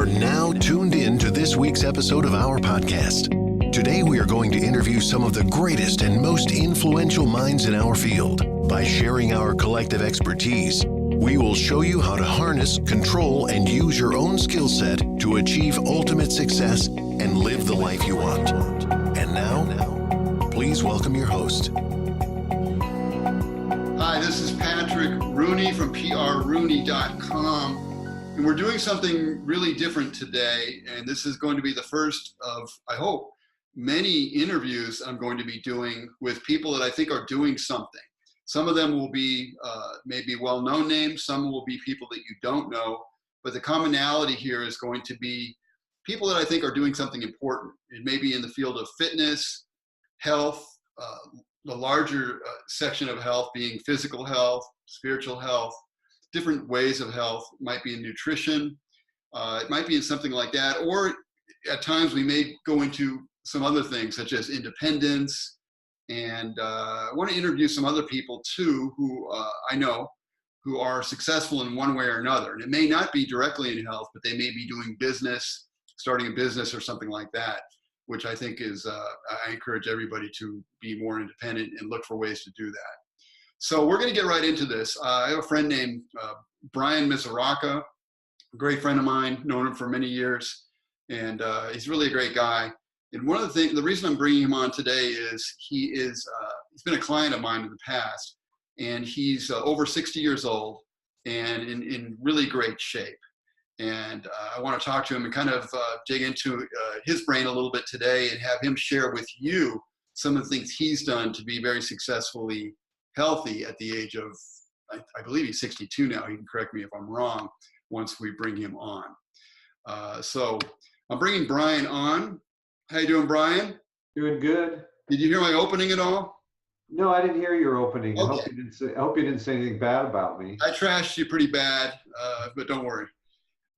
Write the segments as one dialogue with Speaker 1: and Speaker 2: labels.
Speaker 1: are now tuned in to this week's episode of our podcast. Today, we are going to interview some of the greatest and most influential minds in our field. By sharing our collective expertise, we will show you how to harness, control, and use your own skill set to achieve ultimate success and live the life you want. And now, please welcome your host.
Speaker 2: Hi, this is Patrick Rooney from prrooney.com. And we're doing something really different today. And this is going to be the first of, I hope, many interviews I'm going to be doing with people that I think are doing something. Some of them will be maybe well-known names. Some will be people that you don't know. But the commonality here is going to be people that I think are doing something important. It may be in the field of fitness, health, the larger section of health being physical health, spiritual health, different ways of health. It might be in nutrition. It might be in something like that. Or at times we may go into some other things such as independence. And I want to interview some other people too who I know who are successful in one way or another. And it may not be directly in health, but they may be doing business, starting a business or something like that, which I think is, I encourage everybody to be more independent and look for ways to do that. So we're going to get right into this. I have a friend named Brian Misuraca, a great friend of mine, known him for many years, and he's really a great guy. And one of the things, the reason I'm bringing him on today is he's been a client of mine in the past, and he's over 60 years old and in really great shape. And I want to talk to him and kind of dig into his brain a little bit today and have him share with you some of the things he's done to be very successfully healthy at the age of, I believe he's 62 now. He can correct me if I'm wrong once we bring him on. So I'm bringing Brian on. How you doing, Brian?
Speaker 3: Doing good.
Speaker 2: Did you hear my opening at all?
Speaker 3: No, I didn't hear your opening.
Speaker 2: Okay.
Speaker 3: I hope you didn't say anything bad about me.
Speaker 2: I trashed you pretty bad, but don't worry.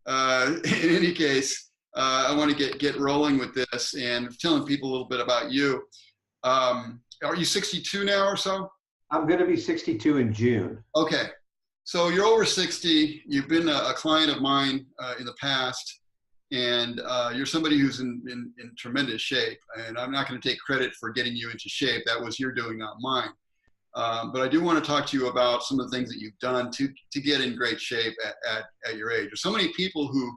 Speaker 2: In any case, I want to get rolling with this and telling people a little bit about you. Are you 62 now or so?
Speaker 3: I'm going to be 62 in June.
Speaker 2: Okay. So you're over 60. You've been a client of mine in the past, and you're somebody who's in tremendous shape. And I'm not going to take credit for getting you into shape. That was your doing, not mine. But I do want to talk to you about some of the things that you've done to get in great shape at your age. There's so many people who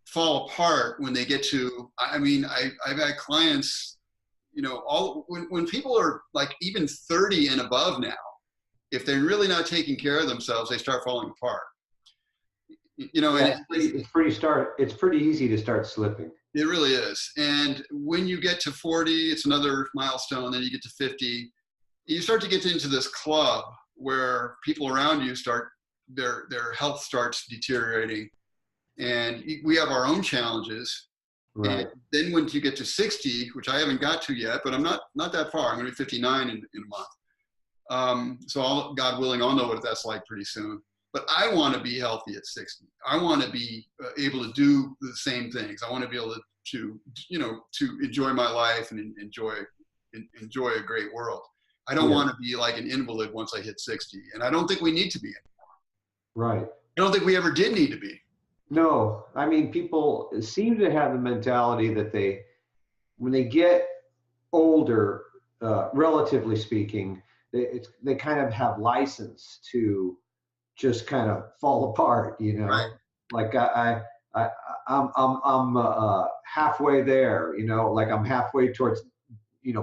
Speaker 2: fall apart when they get to, I've had clients, when people are like even 30 and above now, if they're really not taking care of themselves, they start falling apart.
Speaker 3: It's pretty easy to start slipping.
Speaker 2: It really is. And when you get to 40, it's another milestone. Then you get to 50. You start to get into this club where people around you their health starts deteriorating, and we have our own challenges. Right. And then when you get to 60, which I haven't got to yet, but I'm not that far. I'm going to be 59 in a month. So God willing, I'll know what that's like pretty soon. But I want to be healthy at 60. I want to be able to do the same things. I want to be able to enjoy my life and enjoy a great world. I don't want to be like an invalid once I hit 60. And I don't think we need to be anymore.
Speaker 3: Right.
Speaker 2: I don't think we ever did need to be.
Speaker 3: No, I mean, people seem to have the mentality that when they get older, relatively speaking, they kind of have license to just kind of fall apart,
Speaker 2: Right.
Speaker 3: Like I'm halfway there, like I'm halfway towards,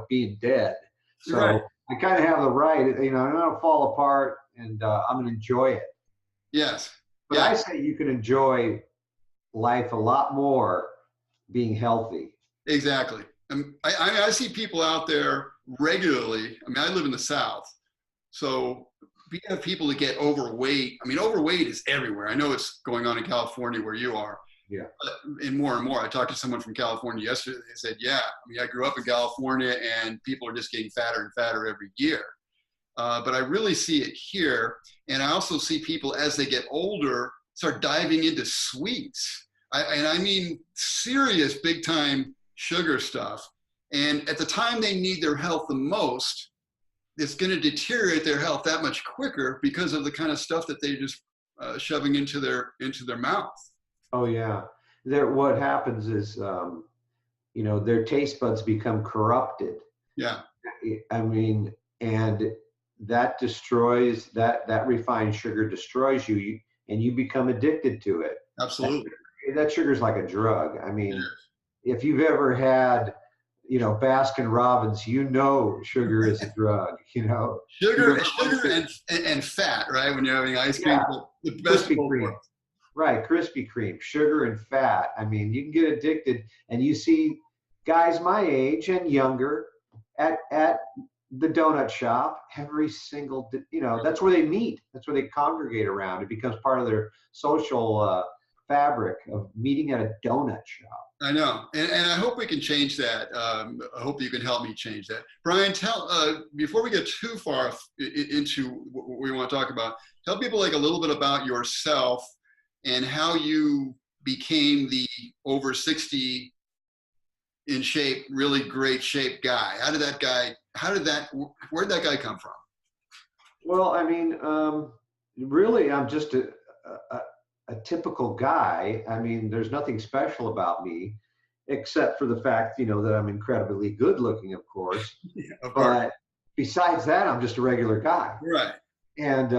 Speaker 3: being dead. So right. I kind of have the right, I'm going to fall apart and I'm going to enjoy it.
Speaker 2: Yes.
Speaker 3: But I say you can enjoy life a lot more being healthy.
Speaker 2: Exactly. I see people out there regularly. I live in the South. So we have people that get overweight. Overweight is everywhere. I know it's going on in California where you are.
Speaker 3: Yeah.
Speaker 2: And more. I talked to someone from California yesterday. They said, yeah, I grew up in California and people are just getting fatter and fatter every year. But I really see it here. And I also see people as they get older start diving into sweets. I mean serious big time sugar stuff. And at the time they need their health the most, it's going to deteriorate their health that much quicker because of the kind of stuff that they're just shoving into their mouth.
Speaker 3: Oh yeah. what happens is, you know, their taste buds become corrupted.
Speaker 2: Yeah.
Speaker 3: I mean, and that destroys that refined sugar destroys you, and you become addicted to it.
Speaker 2: Absolutely.
Speaker 3: That sugar's like a drug. I mean, if you've ever had, you know, Baskin Robbins, you know, sugar is a drug. You know,
Speaker 2: sugar and fat, right? When you're having ice cream, the best
Speaker 3: Krispy Kreme. Right, Krispy Kreme, sugar and fat. I mean, you can get addicted, and you see guys my age and younger at the donut shop every single, you know, that's where they meet. That's where they congregate around. It becomes part of their social fabric of meeting at a donut shop.
Speaker 2: I know, and I hope we can change that. I hope you can help me change that. Brian, before we get too far into what we want to talk about, tell people like a little bit about yourself and how you became the over 60 in shape, really great shape guy. Where did that guy come from?
Speaker 3: Well, I mean, really, I'm just a typical guy. I mean, there's nothing special about me, except for the fact, you know, that I'm incredibly good looking, of course.
Speaker 2: Yeah, of course.
Speaker 3: But besides that, I'm just a regular guy.
Speaker 2: Right.
Speaker 3: And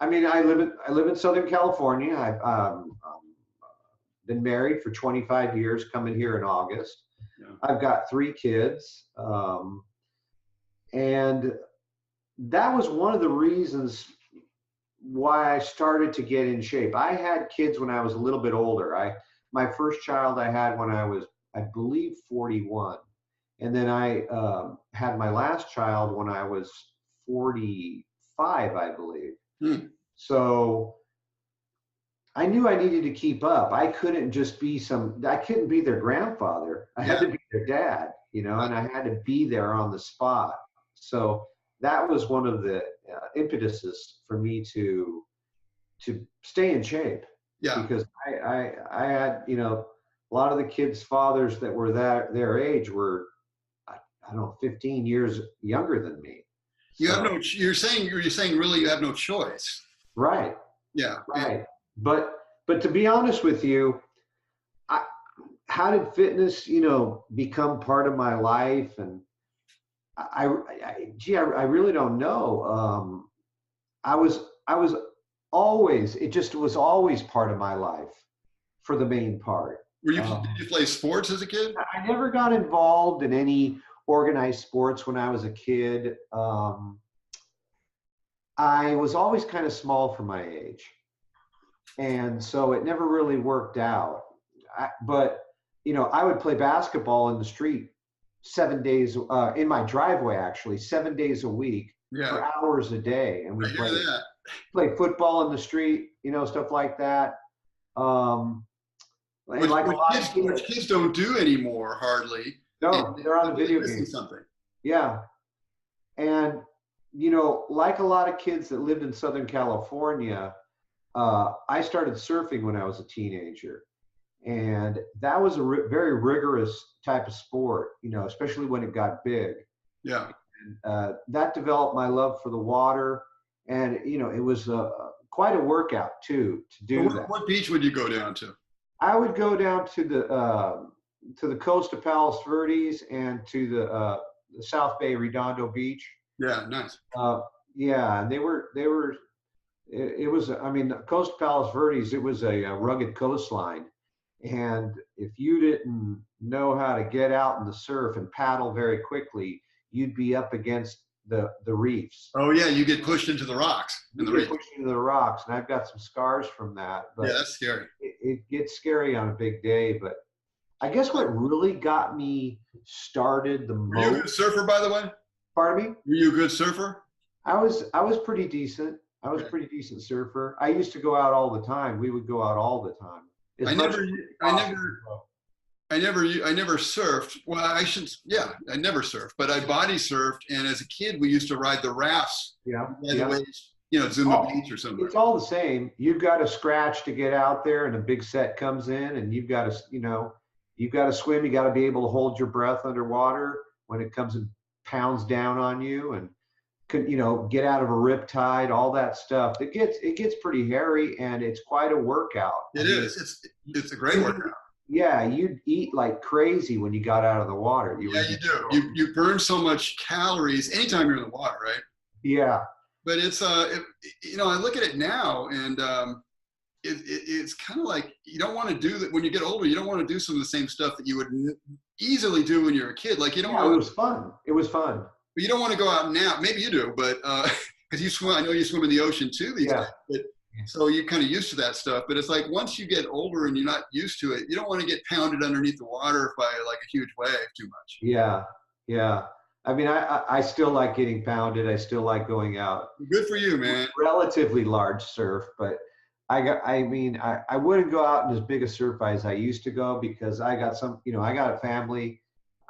Speaker 3: I mean, I live in Southern California. I've been married for 25 years, coming here in August. Yeah. I've got 3 kids. And that was one of the reasons why I started to get in shape. I had kids when I was a little bit older. My first child I had when I was, I believe, 41. And then I had my last child when I was 45, I believe. So I knew I needed to keep up. I couldn't just be I couldn't be their grandfather. I had to be their dad, you know, and I had to be there on the spot. So that was one of the impetuses for me to stay in shape. Yeah. Because I had, you know, a lot of the kids' fathers that were their age were, I don't know, 15 years younger than me.
Speaker 2: You're saying really you have no choice.
Speaker 3: Right.
Speaker 2: Yeah.
Speaker 3: Right. But to be honest with you, how did fitness, you know, become part of my life? And I really don't know. I was always, it just was always part of my life for the main part.
Speaker 2: Did you play sports as a kid?
Speaker 3: I never got involved in any organized sports when I was a kid. I was always kind of small for my age. And so it never really worked out. But, you know, I would play basketball in the street 7 days, in my driveway, actually, 7 days a week for hours a day. And we play football in the street, you know, stuff like that.
Speaker 2: Which kids don't do anymore, hardly.
Speaker 3: No, they're on the video game.
Speaker 2: Something.
Speaker 3: Yeah. And, you know, like a lot of kids that lived in Southern California, I started surfing when I was a teenager. And that was a very rigorous type of sport, you know, especially when it got big.
Speaker 2: Yeah.
Speaker 3: And, that developed my love for the water. And, you know, it was quite a workout, too, to do that.
Speaker 2: What beach would you go down to?
Speaker 3: I would go down to the coast of Palos Verdes and to the South Bay Redondo Beach.
Speaker 2: Yeah, nice.
Speaker 3: Yeah, and it was, I mean, the coast of Palos Verdes, it was a rugged coastline. And if you didn't know how to get out in the surf and paddle very quickly, you'd be up against the reefs.
Speaker 2: Oh yeah, you get pushed into the rocks.
Speaker 3: Pushed into the rocks, and I've got some scars from that. But
Speaker 2: yeah, that's scary.
Speaker 3: It gets scary on a big day, but I guess what really got me started the most.
Speaker 2: Were you a good surfer, by the way?
Speaker 3: Pardon me?
Speaker 2: Were you a good surfer?
Speaker 3: I was pretty decent. I was a pretty decent surfer. I used to go out all the time. We would go out all the time. I
Speaker 2: never surfed. Well, I never surfed, but I body surfed. And as a kid, we used to ride the rafts. Yeah. Ways, you know, Zuma Beach or something.
Speaker 3: It's all the same. You've got to scratch to get out there, and a big set comes in, and you've got to swim. You got to be able to hold your breath underwater when it comes and pounds down on you, and you know, get out of a riptide, all that stuff. It gets pretty hairy, and it's quite a workout.
Speaker 2: It's a great workout.
Speaker 3: Yeah, you'd eat like crazy when you got out of the water.
Speaker 2: Yeah, you do. You burn so much calories anytime you're in the water, right?
Speaker 3: Yeah.
Speaker 2: But it's you know, I look at it now, and it's kind of like you don't want to do that when you get older. You don't want to do some of the same stuff that you would easily do when you're a kid. Like you don't.
Speaker 3: Yeah, it was fun. It was fun.
Speaker 2: But you don't want to go out now. Maybe you do, but because you swim, I know you swim in the ocean too these days. But, so you're kind of used to that stuff. But it's like once you get older and you're not used to it, you don't want to get pounded underneath the water by like a huge wave too much.
Speaker 3: Yeah, yeah. I mean, I still like getting pounded. I still like going out.
Speaker 2: Good for you, man.
Speaker 3: Relatively large surf, but I mean, I wouldn't go out in as big a surf as I used to go because I got some, you know, I got a family.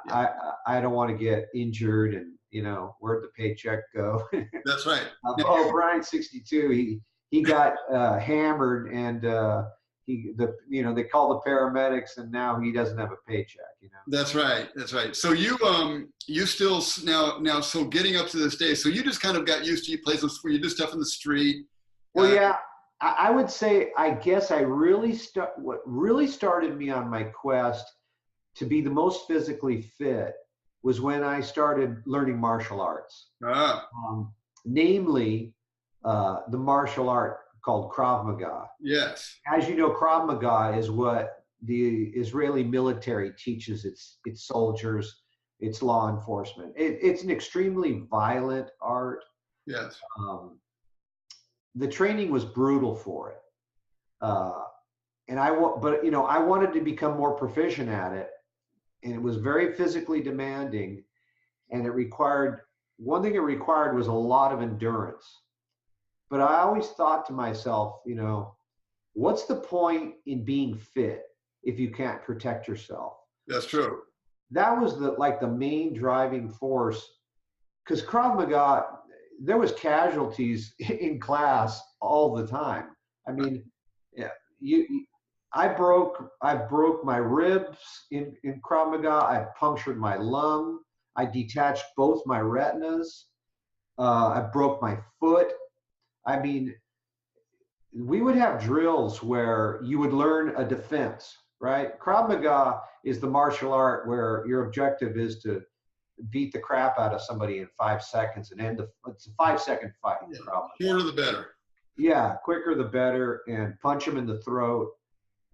Speaker 3: Yeah. I don't want to get injured and, you know, where'd the paycheck go?
Speaker 2: That's right.
Speaker 3: Brian 62, he got hammered and you know, they called the paramedics and now he doesn't have a paycheck, you know.
Speaker 2: That's right. That's right. So you still now so getting up to this day, so you just kind of got used to places where you do stuff in the street.
Speaker 3: Well, yeah, I would say, I guess what really started me on my quest to be the most physically fit was when I started learning martial arts. Namely, the martial art called Krav Maga.
Speaker 2: Yes.
Speaker 3: As you know, Krav Maga is what the Israeli military teaches its soldiers, its law enforcement. It's an extremely violent art.
Speaker 2: Yes.
Speaker 3: The training was brutal for it. But you know, I wanted to become more proficient at it, and it was very physically demanding, and one thing it required was a lot of endurance. But I always thought to myself, you know, what's the point in being fit if you can't protect yourself?
Speaker 2: That's true.
Speaker 3: That was the main driving force, because Krav Maga, there was casualties in class all the time. I mean, yeah, I broke my ribs in Krav Maga. I punctured my lung. I detached both my retinas. I broke my foot. I mean, we would have drills where you would learn a defense, right? Krav Maga is the martial art where your objective is to beat the crap out of somebody in 5 seconds and it's a 5-second fight.
Speaker 2: Yeah. Shorter the better.
Speaker 3: Yeah, quicker the better, and punch them in the throat,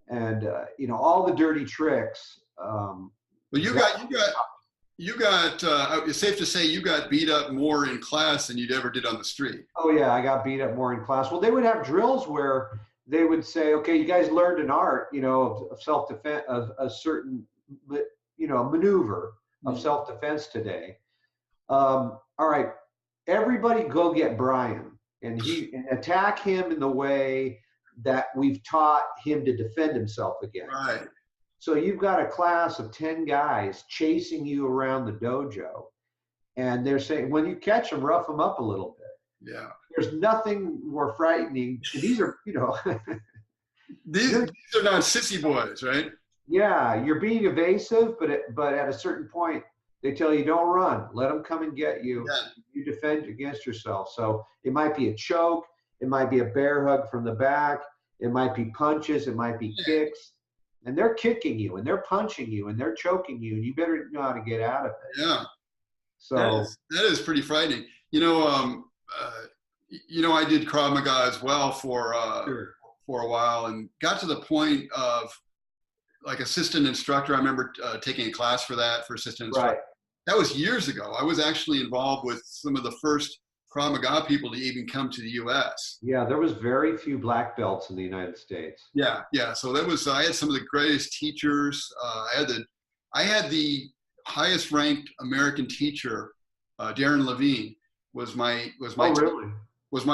Speaker 3: and you know, all the dirty tricks.
Speaker 2: Well, it's safe to say you got beat up more in class than you'd ever did on the street.
Speaker 3: Oh yeah, I got beat up more in class. Well, they would have drills where they would say, okay, you guys learned an art, you know, of self-defense, of a certain, you know, maneuver of self-defense today. All right, everybody go get Brian and attack him in the way that we've taught him to defend himself against.
Speaker 2: Right.
Speaker 3: So you've got a class of 10 guys chasing you around the dojo, and they're saying, when you catch them, rough them up a little bit.
Speaker 2: Yeah.
Speaker 3: There's nothing more frightening. These are, you know,
Speaker 2: these are not sissy boys, right?
Speaker 3: Yeah, you're being evasive, but at a certain point, they tell you don't run. Let them come and get you. Yeah. You defend against yourself. So it might be a choke. It might be a bear hug from the back. It might be punches. It might be kicks. And they're kicking you, and they're punching you, and they're choking you, and you better know how to get out of it.
Speaker 2: Yeah.
Speaker 3: So
Speaker 2: that is pretty frightening. You know, I did Krav Maga as well for a while, and got to the point of like assistant instructor. I remember taking a class for assistant instructor.
Speaker 3: Right.
Speaker 2: That was years ago. I was actually involved with some of the first Krav Maga people to even come to the U.S.
Speaker 3: Yeah, there was very few black belts in the United States.
Speaker 2: Yeah. So I had some of the greatest teachers. I had the highest ranked American teacher, Darren Levine, was my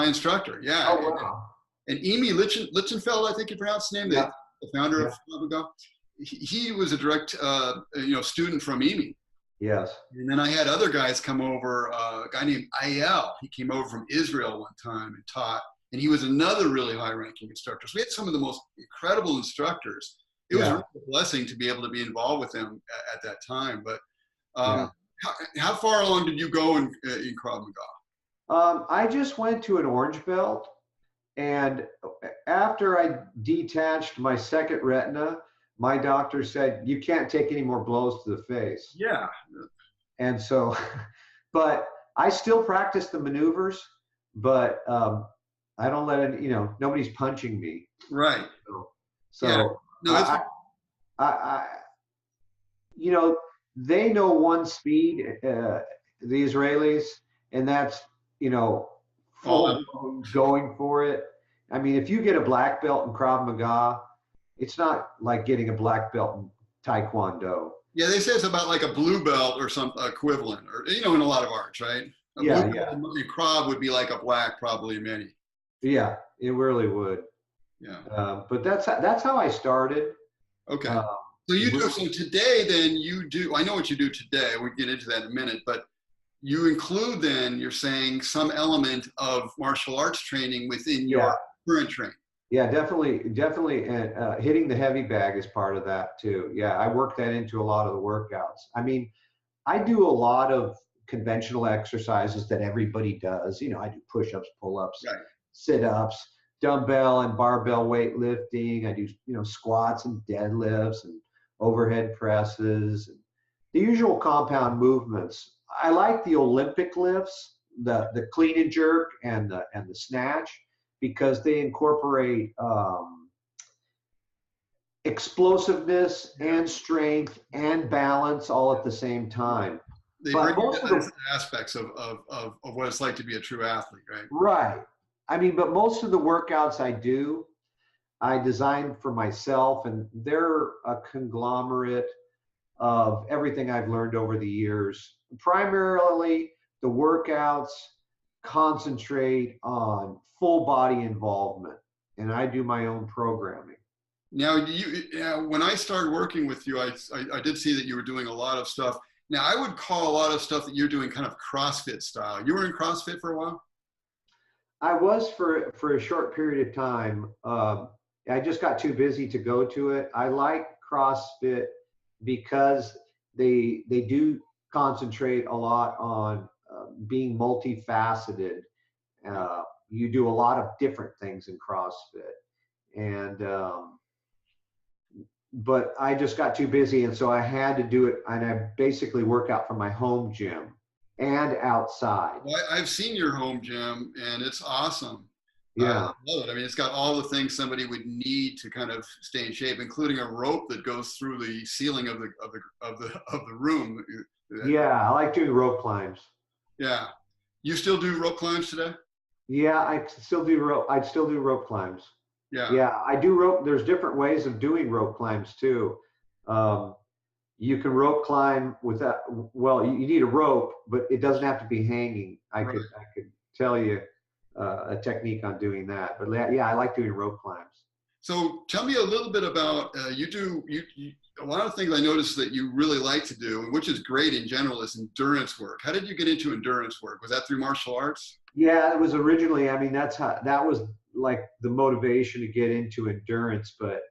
Speaker 2: instructor. Yeah.
Speaker 3: Oh wow.
Speaker 2: And Emi Lichtenfeld, I think you pronounce his name, the founder of Krav Maga. He was a direct student from Emi.
Speaker 3: Yes.
Speaker 2: And then I had other guys come over, a guy named Ayel. He came over from Israel one time and taught, and he was another really high-ranking instructor. So we had some of the most incredible instructors. It was really a blessing to be able to be involved with them at that time. But how far along did you go in Krav Maga?
Speaker 3: I just went to an orange belt, and after I detached my second retina, my doctor said, you can't take any more blows to the face.
Speaker 2: Yeah.
Speaker 3: And so, but I still practice the maneuvers, but I don't let it, nobody's punching me.
Speaker 2: Right.
Speaker 3: So
Speaker 2: yeah. No,
Speaker 3: I, they know one speed, the Israelis, and that's, full going for it. I mean, if you get a black belt in Krav Maga, it's not like getting a black belt in Taekwondo.
Speaker 2: Yeah, they say it's about like a blue belt or some equivalent, or in a lot of arts, right? A blue belt in Krav would be like a black, probably in many.
Speaker 3: Yeah, it really would.
Speaker 2: Yeah.
Speaker 3: But that's how I started.
Speaker 2: Okay. So you do. So today, then you do. I know what you do today. We get into that in a minute, but you include then, you're saying, some element of martial arts training within your current training.
Speaker 3: Yeah, definitely. And hitting the heavy bag is part of that too. Yeah, I work that into a lot of the workouts. I mean, I do a lot of conventional exercises that everybody does. I do push-ups, pull-ups, sit-ups, dumbbell and barbell weightlifting. I do, squats and deadlifts and overhead presses, and the usual compound movements. I like the Olympic lifts, the clean and jerk and the snatch, because they incorporate explosiveness and strength and balance all at the same time.
Speaker 2: They bring the aspects of what it's like to be a true athlete, right?
Speaker 3: Right. I mean, but most of the workouts I design for myself, and they're a conglomerate of everything I've learned over the years. Primarily, the workouts concentrate on full body involvement, and I do my own programming.
Speaker 2: Now, when I started working with you, I did see that you were doing a lot of stuff. Now, I would call a lot of stuff that you're doing kind of CrossFit style. You were in CrossFit for a while?
Speaker 3: I was for a short period of time. I just got too busy to go to it. I like CrossFit because they do concentrate a lot on being multifaceted. You do a lot of different things in CrossFit, and but I just got too busy, and so I had to do it. And I basically work out from my home gym and outside.
Speaker 2: Well, I've seen your home gym, and it's awesome.
Speaker 3: Yeah,
Speaker 2: I love it. I mean, it's got all the things somebody would need to kind of stay in shape, including a rope that goes through the ceiling of the room.
Speaker 3: Yeah, I like doing rope climbs.
Speaker 2: Yeah, you still do rope climbs today?
Speaker 3: Yeah, I still do rope climbs. Yeah, I do rope. There's different ways of doing rope climbs too. You can rope climb without. Well, you need a rope, but it doesn't have to be hanging. I could tell you a technique on doing that. But yeah, I like doing rope climbs.
Speaker 2: So tell me a little bit about you a lot of things I noticed that you really like to do, which is great in general, is endurance work. How did you get into endurance work? Was that through martial arts?
Speaker 3: Yeah, it was originally. I mean, that was like the motivation to get into endurance. But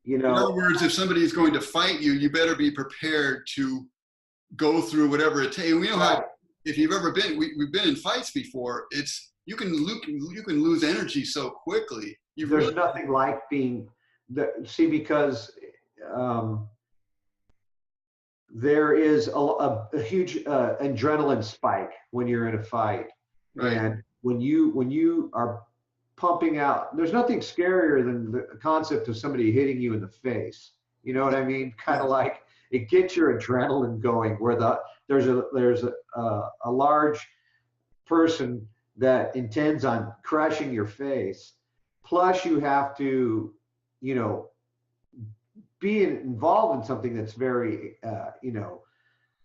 Speaker 3: in
Speaker 2: other words, if somebody is going to fight you, you better be prepared to go through whatever it takes. We know how, if you've ever been, we've been in fights before. You can lose energy so quickly.
Speaker 3: There's nothing like being because there is a huge adrenaline spike when you're in a fight, right. And when you are pumping out, there's nothing scarier than the concept of somebody hitting you in the face. You know what I mean? Kind of like it gets your adrenaline going. Where there's a large person that intends on crushing your face. Plus, you have to, be involved in something that's very,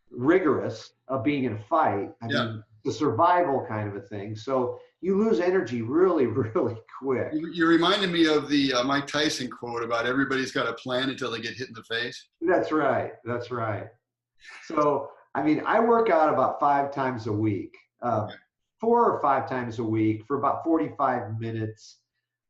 Speaker 3: rigorous of being in a fight. I mean, the survival kind of a thing. So you lose energy really, really quick.
Speaker 2: You reminded me of the Mike Tyson quote about everybody's got a plan until they get hit in the face.
Speaker 3: That's right. That's right. So, I mean, I work out about 5 times a week, 4 or 5 times a week for about 45 minutes.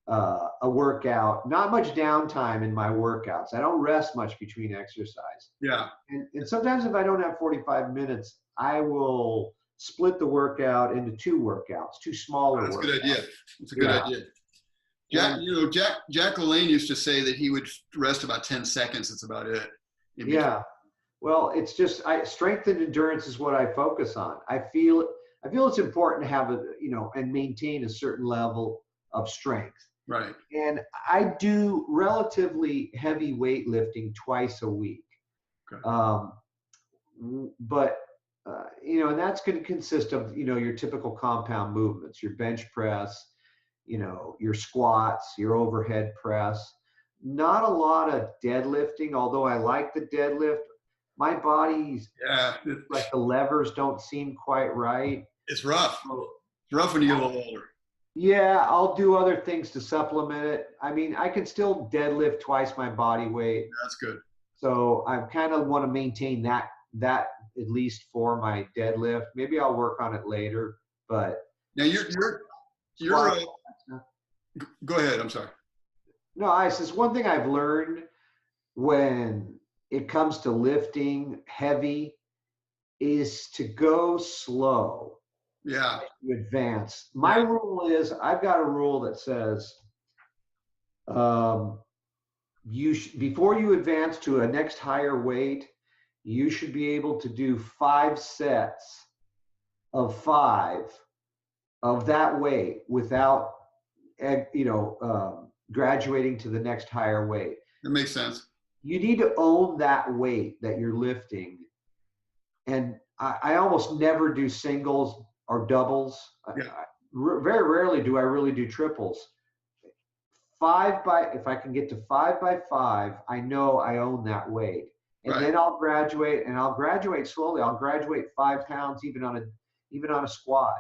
Speaker 3: A workout, not much downtime in my workouts. I don't rest much between exercise.
Speaker 2: Yeah.
Speaker 3: And sometimes if I don't have 45 minutes, I will split the workout into 2 workouts, 2 smaller workouts.
Speaker 2: That's a good idea. It's a good idea. Jack, Jack LaLanne used to say that he would rest about 10 seconds. That's about it.
Speaker 3: Yeah. Well, it's just strength and endurance is what I focus on. I feel it's important to have and maintain a certain level of strength.
Speaker 2: Right.
Speaker 3: And I do relatively heavy weightlifting twice a week.
Speaker 2: Okay.
Speaker 3: But and that's going to consist of your typical compound movements, your bench press, your squats, your overhead press. Not a lot of deadlifting, although I like the deadlift. My body's like the levers don't seem quite right.
Speaker 2: It's rough. It's rough when you get a little older.
Speaker 3: Yeah, I'll do other things to supplement it. I mean, I can still deadlift twice my body weight.
Speaker 2: That's good.
Speaker 3: So I kind of want to maintain that at least for my deadlift. Maybe I'll work on it later, but
Speaker 2: now you're go ahead. I'm sorry.
Speaker 3: No, it's just one thing I've learned when it comes to lifting heavy is to go slow.
Speaker 2: Yeah.
Speaker 3: To advance. My rule is I've got a rule that says before you advance to a next higher weight, you should be able to do 5 sets of 5 of that weight without graduating to the next higher weight.
Speaker 2: That makes sense.
Speaker 3: You need to own that weight that you're lifting. And I almost never do singles or doubles.
Speaker 2: Yeah.
Speaker 3: Very rarely do I really do triples. If I can get to 5 by 5, I know I own that weight. And then I'll graduate, and I'll graduate slowly. I'll graduate 5 pounds even on a squat,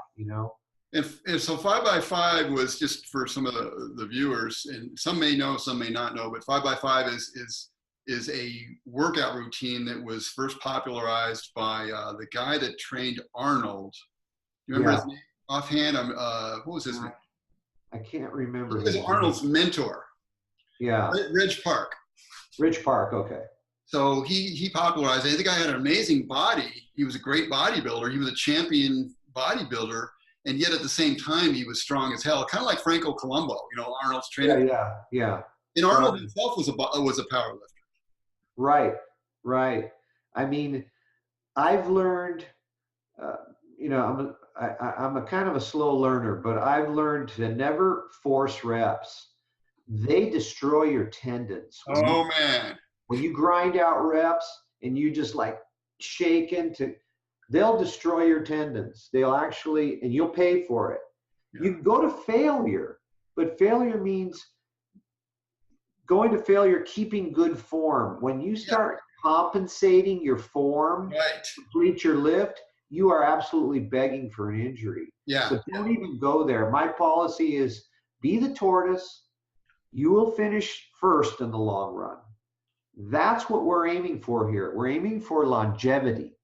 Speaker 2: And so 5 by 5 was, just for some of the viewers, and some may know, some may not know, but 5 by 5 is a workout routine that was first popularized by the guy that trained Arnold. You remember his name offhand? What was his name?
Speaker 3: I can't remember.
Speaker 2: He was Arnold's mentor.
Speaker 3: Yeah.
Speaker 2: Ridge Park.
Speaker 3: Ridge Park, okay.
Speaker 2: So he popularized it. The guy had an amazing body. He was a great bodybuilder. He was a champion bodybuilder. And yet at the same time, he was strong as hell, kind of like Franco Columbu, Arnold's trainer.
Speaker 3: Yeah.
Speaker 2: And Arnold himself was a power lifter.
Speaker 3: Right. I mean, I've learned, I'm a kind of a slow learner, but I've learned to never force reps. They destroy your tendons.
Speaker 2: Man.
Speaker 3: When you grind out reps and you just like shaking they'll destroy your tendons. They'll actually, and you'll pay for it. Yeah. You can go to failure, but failure means going to failure, keeping good form. When you start compensating your form to complete your lift, you are absolutely begging for an injury.
Speaker 2: Yeah.
Speaker 3: So don't even go there. My policy is be the tortoise. You will finish first in the long run. That's what we're aiming for here. We're aiming for longevity.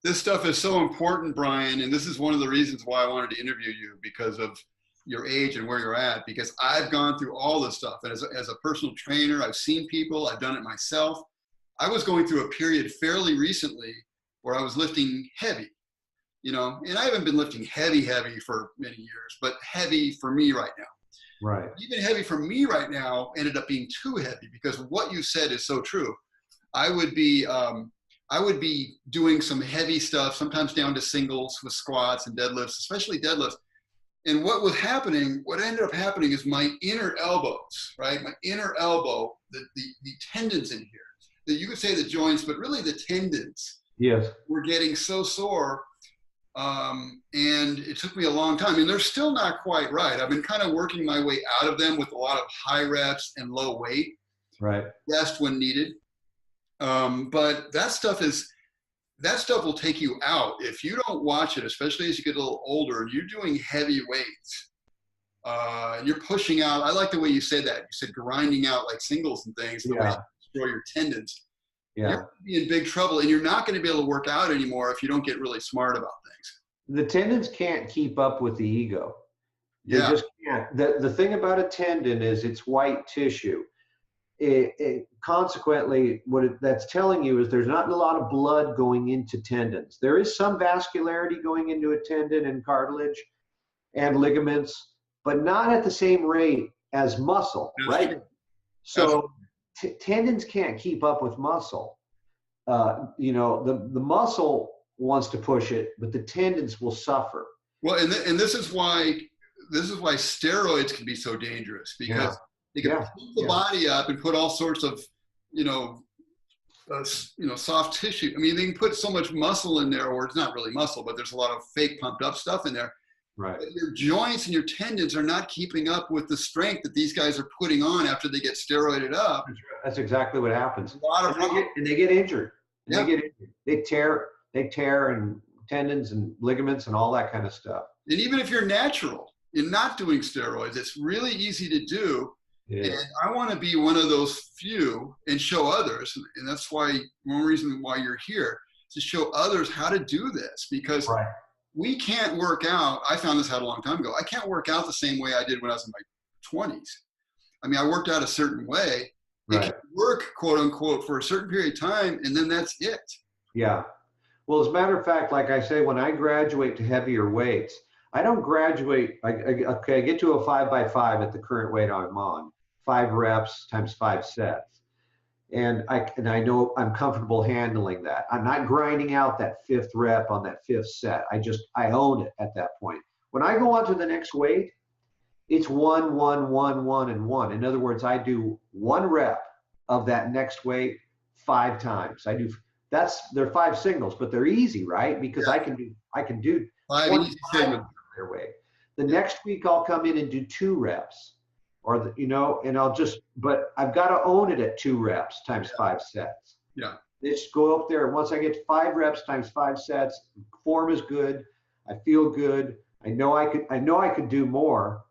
Speaker 2: This stuff is so important, Brian, and this is one of the reasons why I wanted to interview you, because of your age and where you're at, because I've gone through all this stuff. And as a personal trainer, I've seen people, I've done it myself. I was going through a period fairly recently where I was lifting heavy, and I haven't been lifting heavy for many years, but heavy for me right now.
Speaker 3: Right.
Speaker 2: Even heavy for me right now ended up being too heavy, because what you said is so true. I would be doing some heavy stuff, sometimes down to singles with squats and deadlifts, especially deadlifts. And what ended up happening is my inner elbows, right? My inner elbow, the tendons in here, that you could say the joints, but really the tendons.
Speaker 3: Yes.
Speaker 2: Were getting so sore. And it took me a long time, and they're still not quite right. I've been kind of working my way out of them with a lot of high reps and low weight.
Speaker 3: Right.
Speaker 2: Rest when needed. But that stuff will take you out if you don't watch it, especially as you get a little older and you're doing heavy weights. And you're pushing out. I like the way you said that. You said grinding out like singles and things. The way you destroy your tendons.
Speaker 3: Yeah.
Speaker 2: You're going to be in big trouble, and you're not going to be able to work out anymore if you don't get really smart about things.
Speaker 3: The tendons can't keep up with the ego. They just can't. The thing about a tendon is it's white tissue. Consequently, that's telling you is there's not a lot of blood going into tendons. There is some vascularity going into a tendon and cartilage and ligaments, but not at the same rate as muscle,
Speaker 2: That's
Speaker 3: right?
Speaker 2: true.
Speaker 3: So tendons can't keep up with muscle. You know, the muscle wants to push it, but the tendons will suffer.
Speaker 2: Well, and this is why steroids can be so dangerous, because they can pump the body up and put all sorts of, soft tissue. I mean, they can put so much muscle in there, or it's not really muscle, but there's a lot of fake pumped up stuff in there.
Speaker 3: Right.
Speaker 2: But your joints and your tendons are not keeping up with the strength that these guys are putting on after they get steroided up.
Speaker 3: That's exactly what happens.
Speaker 2: A lot of
Speaker 3: and they get injured.
Speaker 2: Yeah.
Speaker 3: They tear and tendons and ligaments and all that kind of stuff.
Speaker 2: And even if you're natural, you're not doing steroids, it's really easy to do. And I want to be one of those few and show others. And that's why one reason why you're here, to show others how to do this, because we can't work out. I found this out a long time ago. I can't work out the same way I did when I was in my 20s. I mean, I worked out a certain way. It can work, quote unquote, for a certain period of time, and then that's it. Yeah.
Speaker 3: Well, as a matter of fact, like I say, when I graduate to heavier weights, I don't graduate. I get to a 5x5 at the current weight I'm on, 5 reps times 5 sets. And I know I'm comfortable handling that. I'm not grinding out that 5th rep on that 5th set. I own it at that point. When I go on to the next weight, it's 1, 1, 1, 1, and 1. In other words, I do 1 rep of that next weight 5 times. They're 5 singles, but they're easy, right? Because I can do
Speaker 2: 5 easy singles.
Speaker 3: Their weight. The next week I'll come in and do 2 reps, but I've got to own it at 2 reps times 5 sets.
Speaker 2: Yeah.
Speaker 3: Just go up there. Once I get to 5 reps times 5 sets, form is good. I feel good. I know I could do more.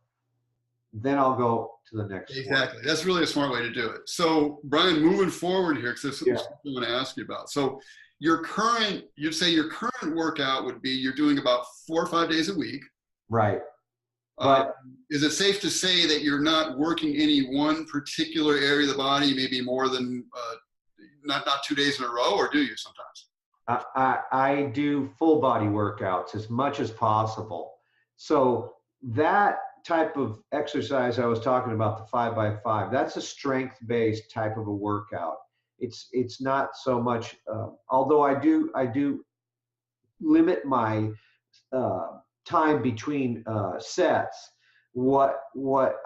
Speaker 3: Then I'll go to the next one.
Speaker 2: Exactly. That's really a smart way to do it. So, Brian, moving forward here, because there's something I want to ask you about. So, you'd say your current workout would be you're doing about 4 or 5 days a week.
Speaker 3: Right. But
Speaker 2: is it safe to say that you're not working any one particular area of the body, maybe more than not 2 days in a row, or do you sometimes?
Speaker 3: I do full body workouts as much as possible. So that type of exercise I was talking about, the 5x5, that's a strength-based type of a workout. It's not so much, although I do limit my time between sets. What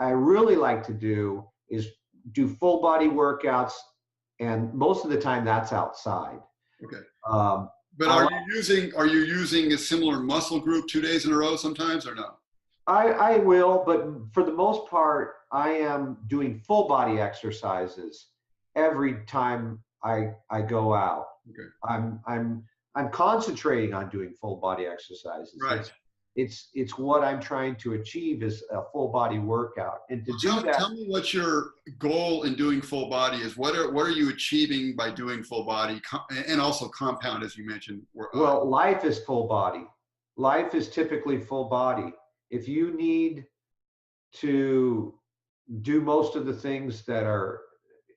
Speaker 3: I really like to do is do full body workouts, and most of the time that's outside.
Speaker 2: Okay. But are you using a similar muscle group 2 days in a row sometimes, or no?
Speaker 3: I will, but for the most part, I am doing full body exercises every time I go out.
Speaker 2: Okay.
Speaker 3: I'm concentrating on doing full body exercises.
Speaker 2: Right.
Speaker 3: It's what I'm trying to achieve is a full body workout. And to
Speaker 2: tell me what your goal in doing full body is. What are you achieving by doing full body, and also compound, as you mentioned?
Speaker 3: Well, life is full body. Life is typically full body. If you need to do most of the things that are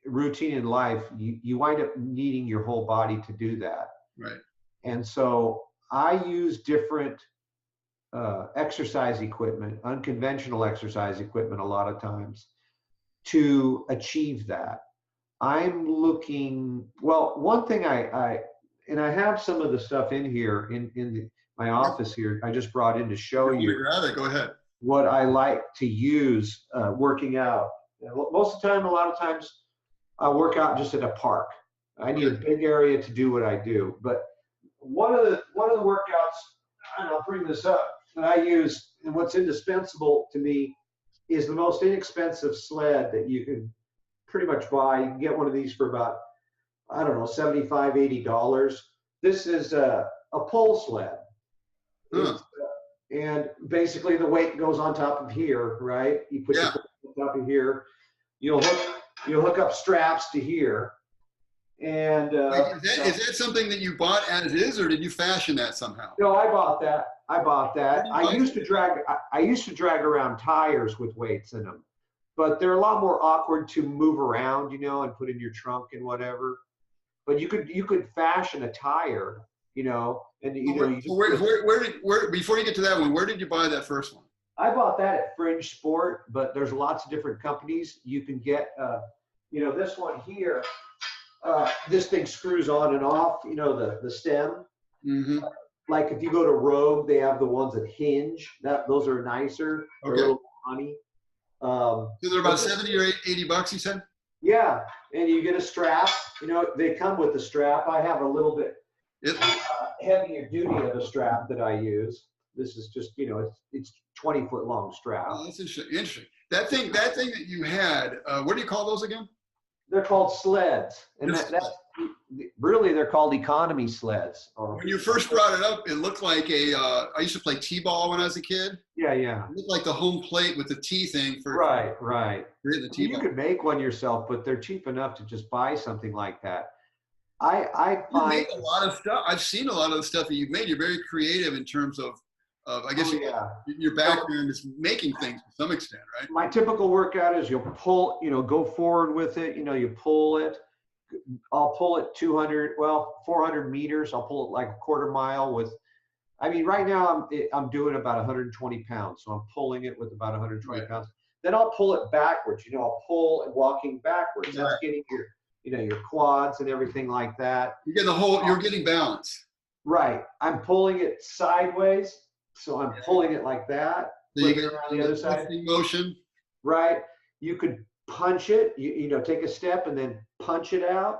Speaker 3: routine in life, you wind up needing your whole body to do that.
Speaker 2: Right.
Speaker 3: And so I use different exercise equipment, unconventional exercise equipment a lot of times to achieve that. I'm looking, well, one thing I have some of the stuff in here in my office here. I just brought in to show you.
Speaker 2: Grab it. Go ahead.
Speaker 3: What I like to use working out. Most of the time, a lot of times, I work out just at a park. I need a big area to do what I do. But one of the workouts, and I'll bring this up, that I use, and what's indispensable to me, is the most inexpensive sled that you can pretty much buy. You can get one of these for about, I don't know, $75, $80. This is a pole sled. And basically the weight goes on top of here, right? You put your weight on top of here. You'll hook up straps to here. And
Speaker 2: is that something that you bought as is, or did you fashion that somehow?
Speaker 3: No, I bought that. I used to drag around tires with weights in them, but they're a lot more awkward to move around, and put in your trunk and whatever. But you could fashion a tire, and
Speaker 2: where before you get to that one, where did you buy that first one?
Speaker 3: I bought that at Fringe Sport, but there's lots of different companies. You can get, this one here, this thing screws on and off, the stem.
Speaker 2: Mm-hmm.
Speaker 3: Like if you go to Rogue, they have the ones that hinge. Those are nicer. They're a little money.
Speaker 2: So they're about 70 or 80 bucks, you said?
Speaker 3: Yeah, and you get a strap. They come with the strap. I have a little bit heavier duty of a strap that I use. This is just, it's 20-foot long strap.
Speaker 2: Oh, that's interesting. That thing that you had, what do you call those again?
Speaker 3: They're called sleds, and that's really they're called economy sleds.
Speaker 2: When you first brought it up, it looked like I used to play t-ball when I was a kid.
Speaker 3: Yeah.
Speaker 2: It looked like the home plate with the T thing for
Speaker 3: right.
Speaker 2: The T-ball.
Speaker 3: You could make one yourself, but they're cheap enough to just buy something like that. I
Speaker 2: You
Speaker 3: find
Speaker 2: make a lot of stuff. I've seen a lot of the stuff that you've made. You're very creative in terms of I guess your background is making things to some extent, right?
Speaker 3: My typical workout is you'll pull, go forward with it. You pull it. I'll pull it 400 meters. I'll pull it like a quarter mile right now I'm doing about 120 pounds. So I'm pulling it with about 120 pounds. Then I'll pull it backwards. I'll pull and walking backwards. That's getting your quads and everything like that.
Speaker 2: You're getting balance.
Speaker 3: Right. I'm pulling it sideways. So I'm pulling it like that.
Speaker 2: So you get
Speaker 3: around the other side.
Speaker 2: Motion.
Speaker 3: Right. You could punch it, take a step and then punch it out.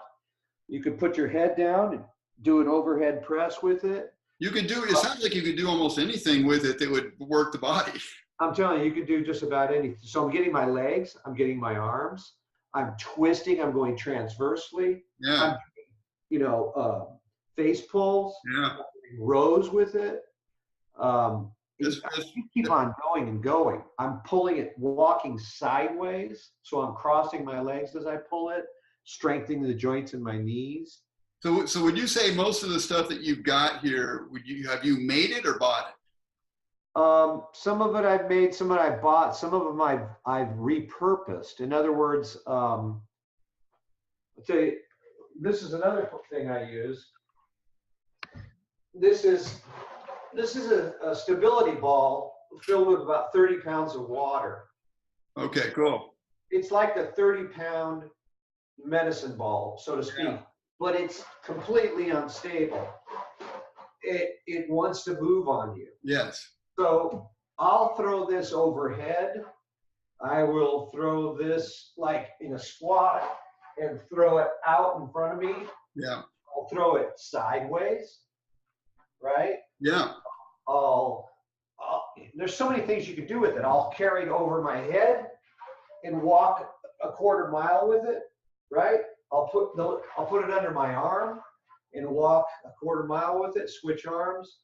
Speaker 3: You could put your head down and do an overhead press with it.
Speaker 2: It sounds like you could do almost anything with it that would work the body.
Speaker 3: I'm telling you, you could do just about anything. So I'm getting my legs, I'm getting my arms, I'm twisting, I'm going transversely.
Speaker 2: Yeah.
Speaker 3: I'm, face pulls,
Speaker 2: yeah,
Speaker 3: rows with it. You keep on going and going. I'm pulling it, walking sideways. So I'm crossing my legs as I pull it, strengthening the joints in my knees.
Speaker 2: So would you say most of the stuff that you've got here, have you made it or bought it?
Speaker 3: Some of it I've made, some of it I bought, some of them I've repurposed. In other words, I'll tell you, this is another thing I use. This is a stability ball filled with about 30 pounds of water.
Speaker 2: Okay, cool.
Speaker 3: It's like a 30-pound medicine ball, so to speak, but it's completely unstable. It wants to move on you.
Speaker 2: Yes.
Speaker 3: So I'll throw this overhead. I will throw this like in a squat and throw it out in front of me.
Speaker 2: Yeah.
Speaker 3: I'll throw it sideways, right?
Speaker 2: Yeah.
Speaker 3: There's so many things you can do with it. I'll carry it over my head and walk a quarter mile with it, right? I'll put it under my arm and walk a quarter mile with it, switch arms.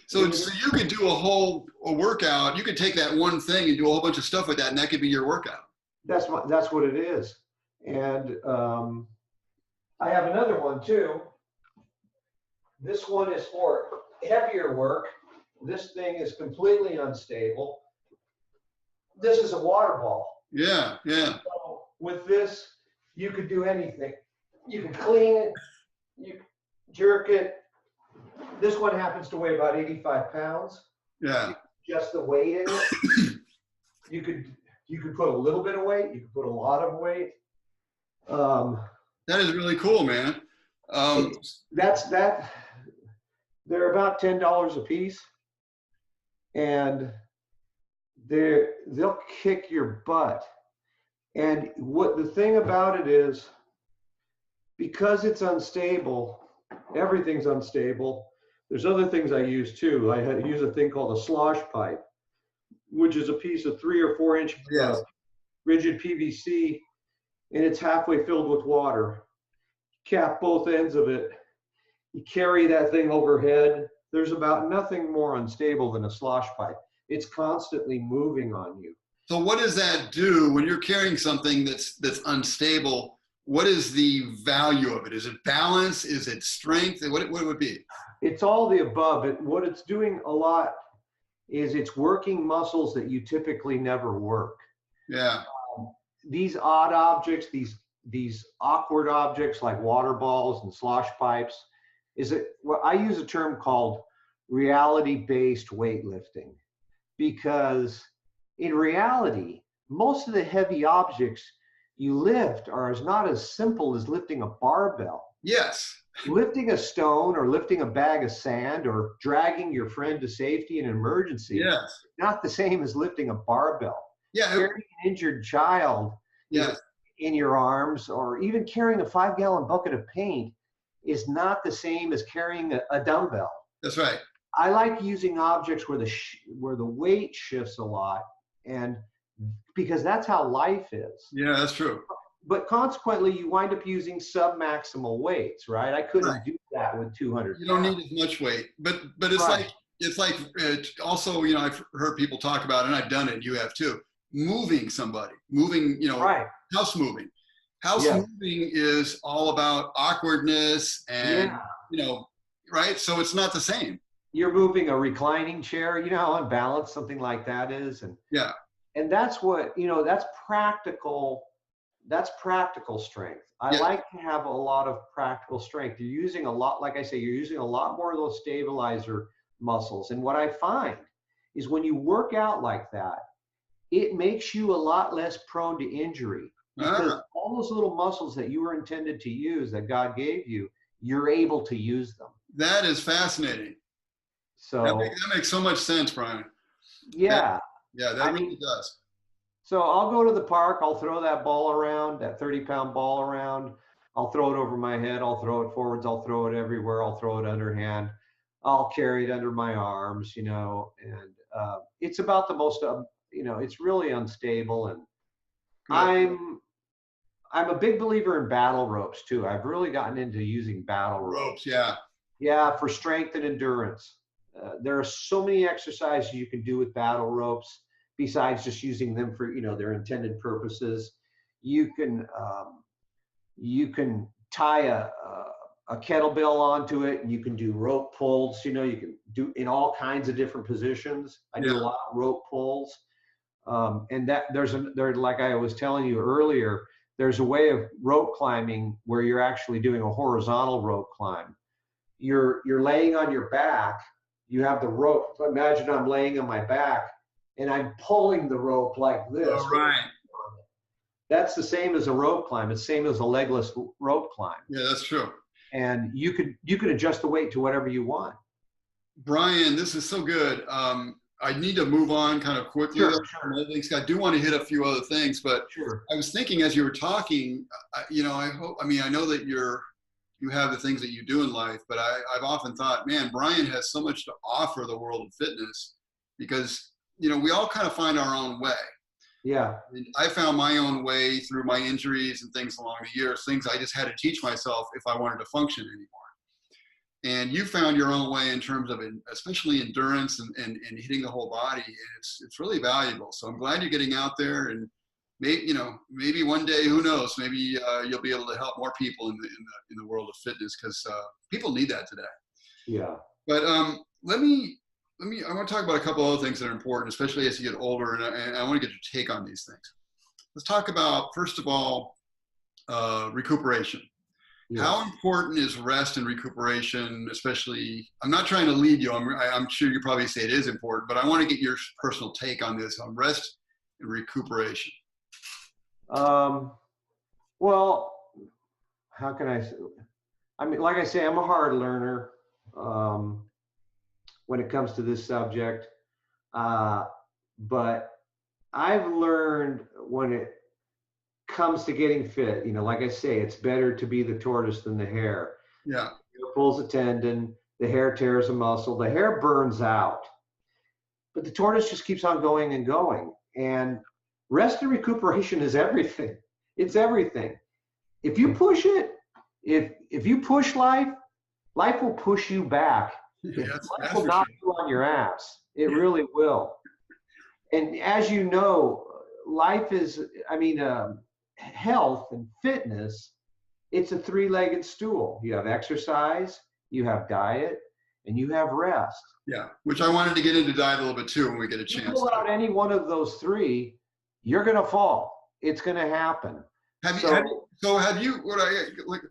Speaker 2: So you could do a workout. You could take that one thing and do a whole bunch of stuff with that, and that could be your workout.
Speaker 3: That's what it is. And I have another one too. This one is for heavier work. This thing is completely unstable. This is a water ball.
Speaker 2: Yeah, yeah.
Speaker 3: So with this, you could do anything. You could clean it, you jerk it. This one happens to weigh about 85 pounds.
Speaker 2: Yeah.
Speaker 3: Just the weight in it. You could put a little bit of weight. You could put a lot of weight.
Speaker 2: That is really cool, man.
Speaker 3: They're about $10 a piece, and they'll kick your butt. And what the thing about it is, because it's unstable, everything's unstable. There's other things I use too. I use a thing called a slosh pipe, which is a piece of 3 or 4 inch rigid PVC, and it's halfway filled with water. Cap both ends of it. You carry that thing overhead. There's about nothing more unstable than a slosh pipe. It's constantly moving on you.
Speaker 2: So what does that do when you're carrying something that's unstable? What is the value of it? Is it balance? Is it strength? What would it be? It's all the above. What it's doing a lot is it's working muscles that you typically never work. Yeah.
Speaker 3: These odd objects, these awkward objects like water balls and slosh pipes, I use a term called reality-based weightlifting, because in reality, most of the heavy objects you lift are not as simple as lifting a barbell.
Speaker 2: Yes.
Speaker 3: Lifting a stone or lifting a bag of sand or dragging your friend to safety in an emergency,
Speaker 2: Yes.
Speaker 3: not the same as lifting a barbell.
Speaker 2: Yeah.
Speaker 3: Carrying an injured child
Speaker 2: Yes.
Speaker 3: in your arms, or even carrying a 5-gallon bucket of paint, is not the same as carrying a dumbbell.
Speaker 2: That's right.
Speaker 3: I like using objects where the weight shifts a lot, and because that's how life is.
Speaker 2: Yeah, that's true.
Speaker 3: But consequently, you wind up using sub-maximal weights, right? I couldn't do that with 200
Speaker 2: You don't
Speaker 3: pounds.
Speaker 2: need as much weight, but it's like also, you know, I've heard people talk about, and I've done it, and you have too, moving somebody, moving, you know, house moving. House moving is all about awkwardness and, you know, right? So it's not the same.
Speaker 3: You're moving a reclining chair, you know how unbalanced something like that is. And that's what, you know, that's practical strength. I like to have a lot of practical strength. You're using a lot, like I say, you're using a lot more of those stabilizer muscles. And what I find is when you work out like that, it makes you a lot less prone to injury, because all those little muscles that you were intended to use, that God gave you, you're able to use them.
Speaker 2: That is fascinating.
Speaker 3: So
Speaker 2: that makes so much sense, Brian.
Speaker 3: Yeah.
Speaker 2: That really does.
Speaker 3: So I'll go to the park, I'll throw that ball around, that 30-pound ball around. I'll throw it over my head, I'll throw it forwards, I'll throw it everywhere, I'll throw it underhand. I'll carry it under my arms, you know, and it's about the most, you know, it's really unstable. And I'm a big believer in battle ropes too. I've really gotten into using battle ropes. Yeah, for strength and endurance. There are so many exercises you can do with battle ropes besides just using them for, you know, their intended purposes. You can tie a kettlebell onto it, and you can do rope pulls. You know, you can do in all kinds of different positions. I do a lot of rope pulls, and that there's like I was telling you earlier, there's a way of rope climbing where you're actually doing a horizontal rope climb. You're laying on your back. You have the rope. So imagine I'm laying on my back and I'm pulling the rope like this.
Speaker 2: Oh, right.
Speaker 3: That's the same as a rope climb. It's the same as a legless rope climb.
Speaker 2: Yeah, that's true.
Speaker 3: And you could adjust the weight to whatever you want.
Speaker 2: Brian, this is so good. I need to move on kind of quickly. Sure. I do want to hit a few other things, but I was thinking as you were talking, you know, I know that you have the things that you do in life, but I've often thought, man, Brian has so much to offer the world of fitness, because, you know, we all kind of find our own way.
Speaker 3: Yeah.
Speaker 2: And I found my own way through my injuries and things along the years, things I just had to teach myself if I wanted to function anymore. And you found your own way in terms of, especially endurance and hitting the whole body. And it's really valuable. So I'm glad you're getting out there, and maybe one day, who knows, maybe you'll be able to help more people in the world of fitness, because people need that today.
Speaker 3: Yeah.
Speaker 2: But I want to talk about a couple other things that are important, especially as you get older, and I want to get your take on these things. Let's talk about, first of all, recuperation. Yeah. How important is rest and recuperation, especially, I'm not trying to lead you, I'm sure you probably say it is important, but I want to get your personal take on this, on rest and recuperation.
Speaker 3: Well, how can I say? I mean, like I say, I'm a hard learner when it comes to this subject. But I've learned when it comes to getting fit, you know, like I say, it's better to be the tortoise than the hare.
Speaker 2: Yeah.
Speaker 3: It pulls a tendon, the hare tears a muscle, the hare burns out, but the tortoise just keeps on going and going. And rest and recuperation is everything. It's everything. If you push it, if you push life will push you back. Life will knock you on your ass. It really will. And as you know, life is, health and fitness, it's a three-legged stool. You have exercise, you have diet, and you have rest.
Speaker 2: Yeah, which I wanted to get into diet a little bit too when we get a chance.
Speaker 3: You pull out any one of those three, you're going to fall. It's going to happen.
Speaker 2: The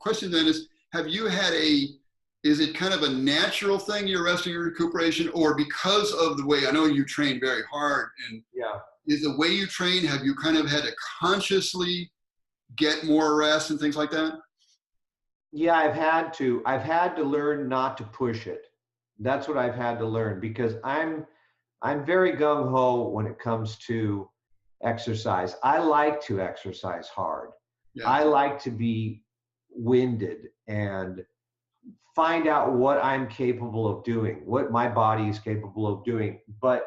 Speaker 2: question then is, have you had a is it kind of a natural thing, your resting and recuperation, or because of the way, I know you train very hard, and
Speaker 3: Yeah.
Speaker 2: is the way you train, have you kind of had to consciously get more rest and things like that?
Speaker 3: Yeah, I've had to learn not to push it. That's what I've had to learn, because I'm very gung ho when it comes to exercise. I like to exercise hard.
Speaker 2: Yeah.
Speaker 3: I like to be winded and find out what I'm capable of doing, what my body is capable of doing. But,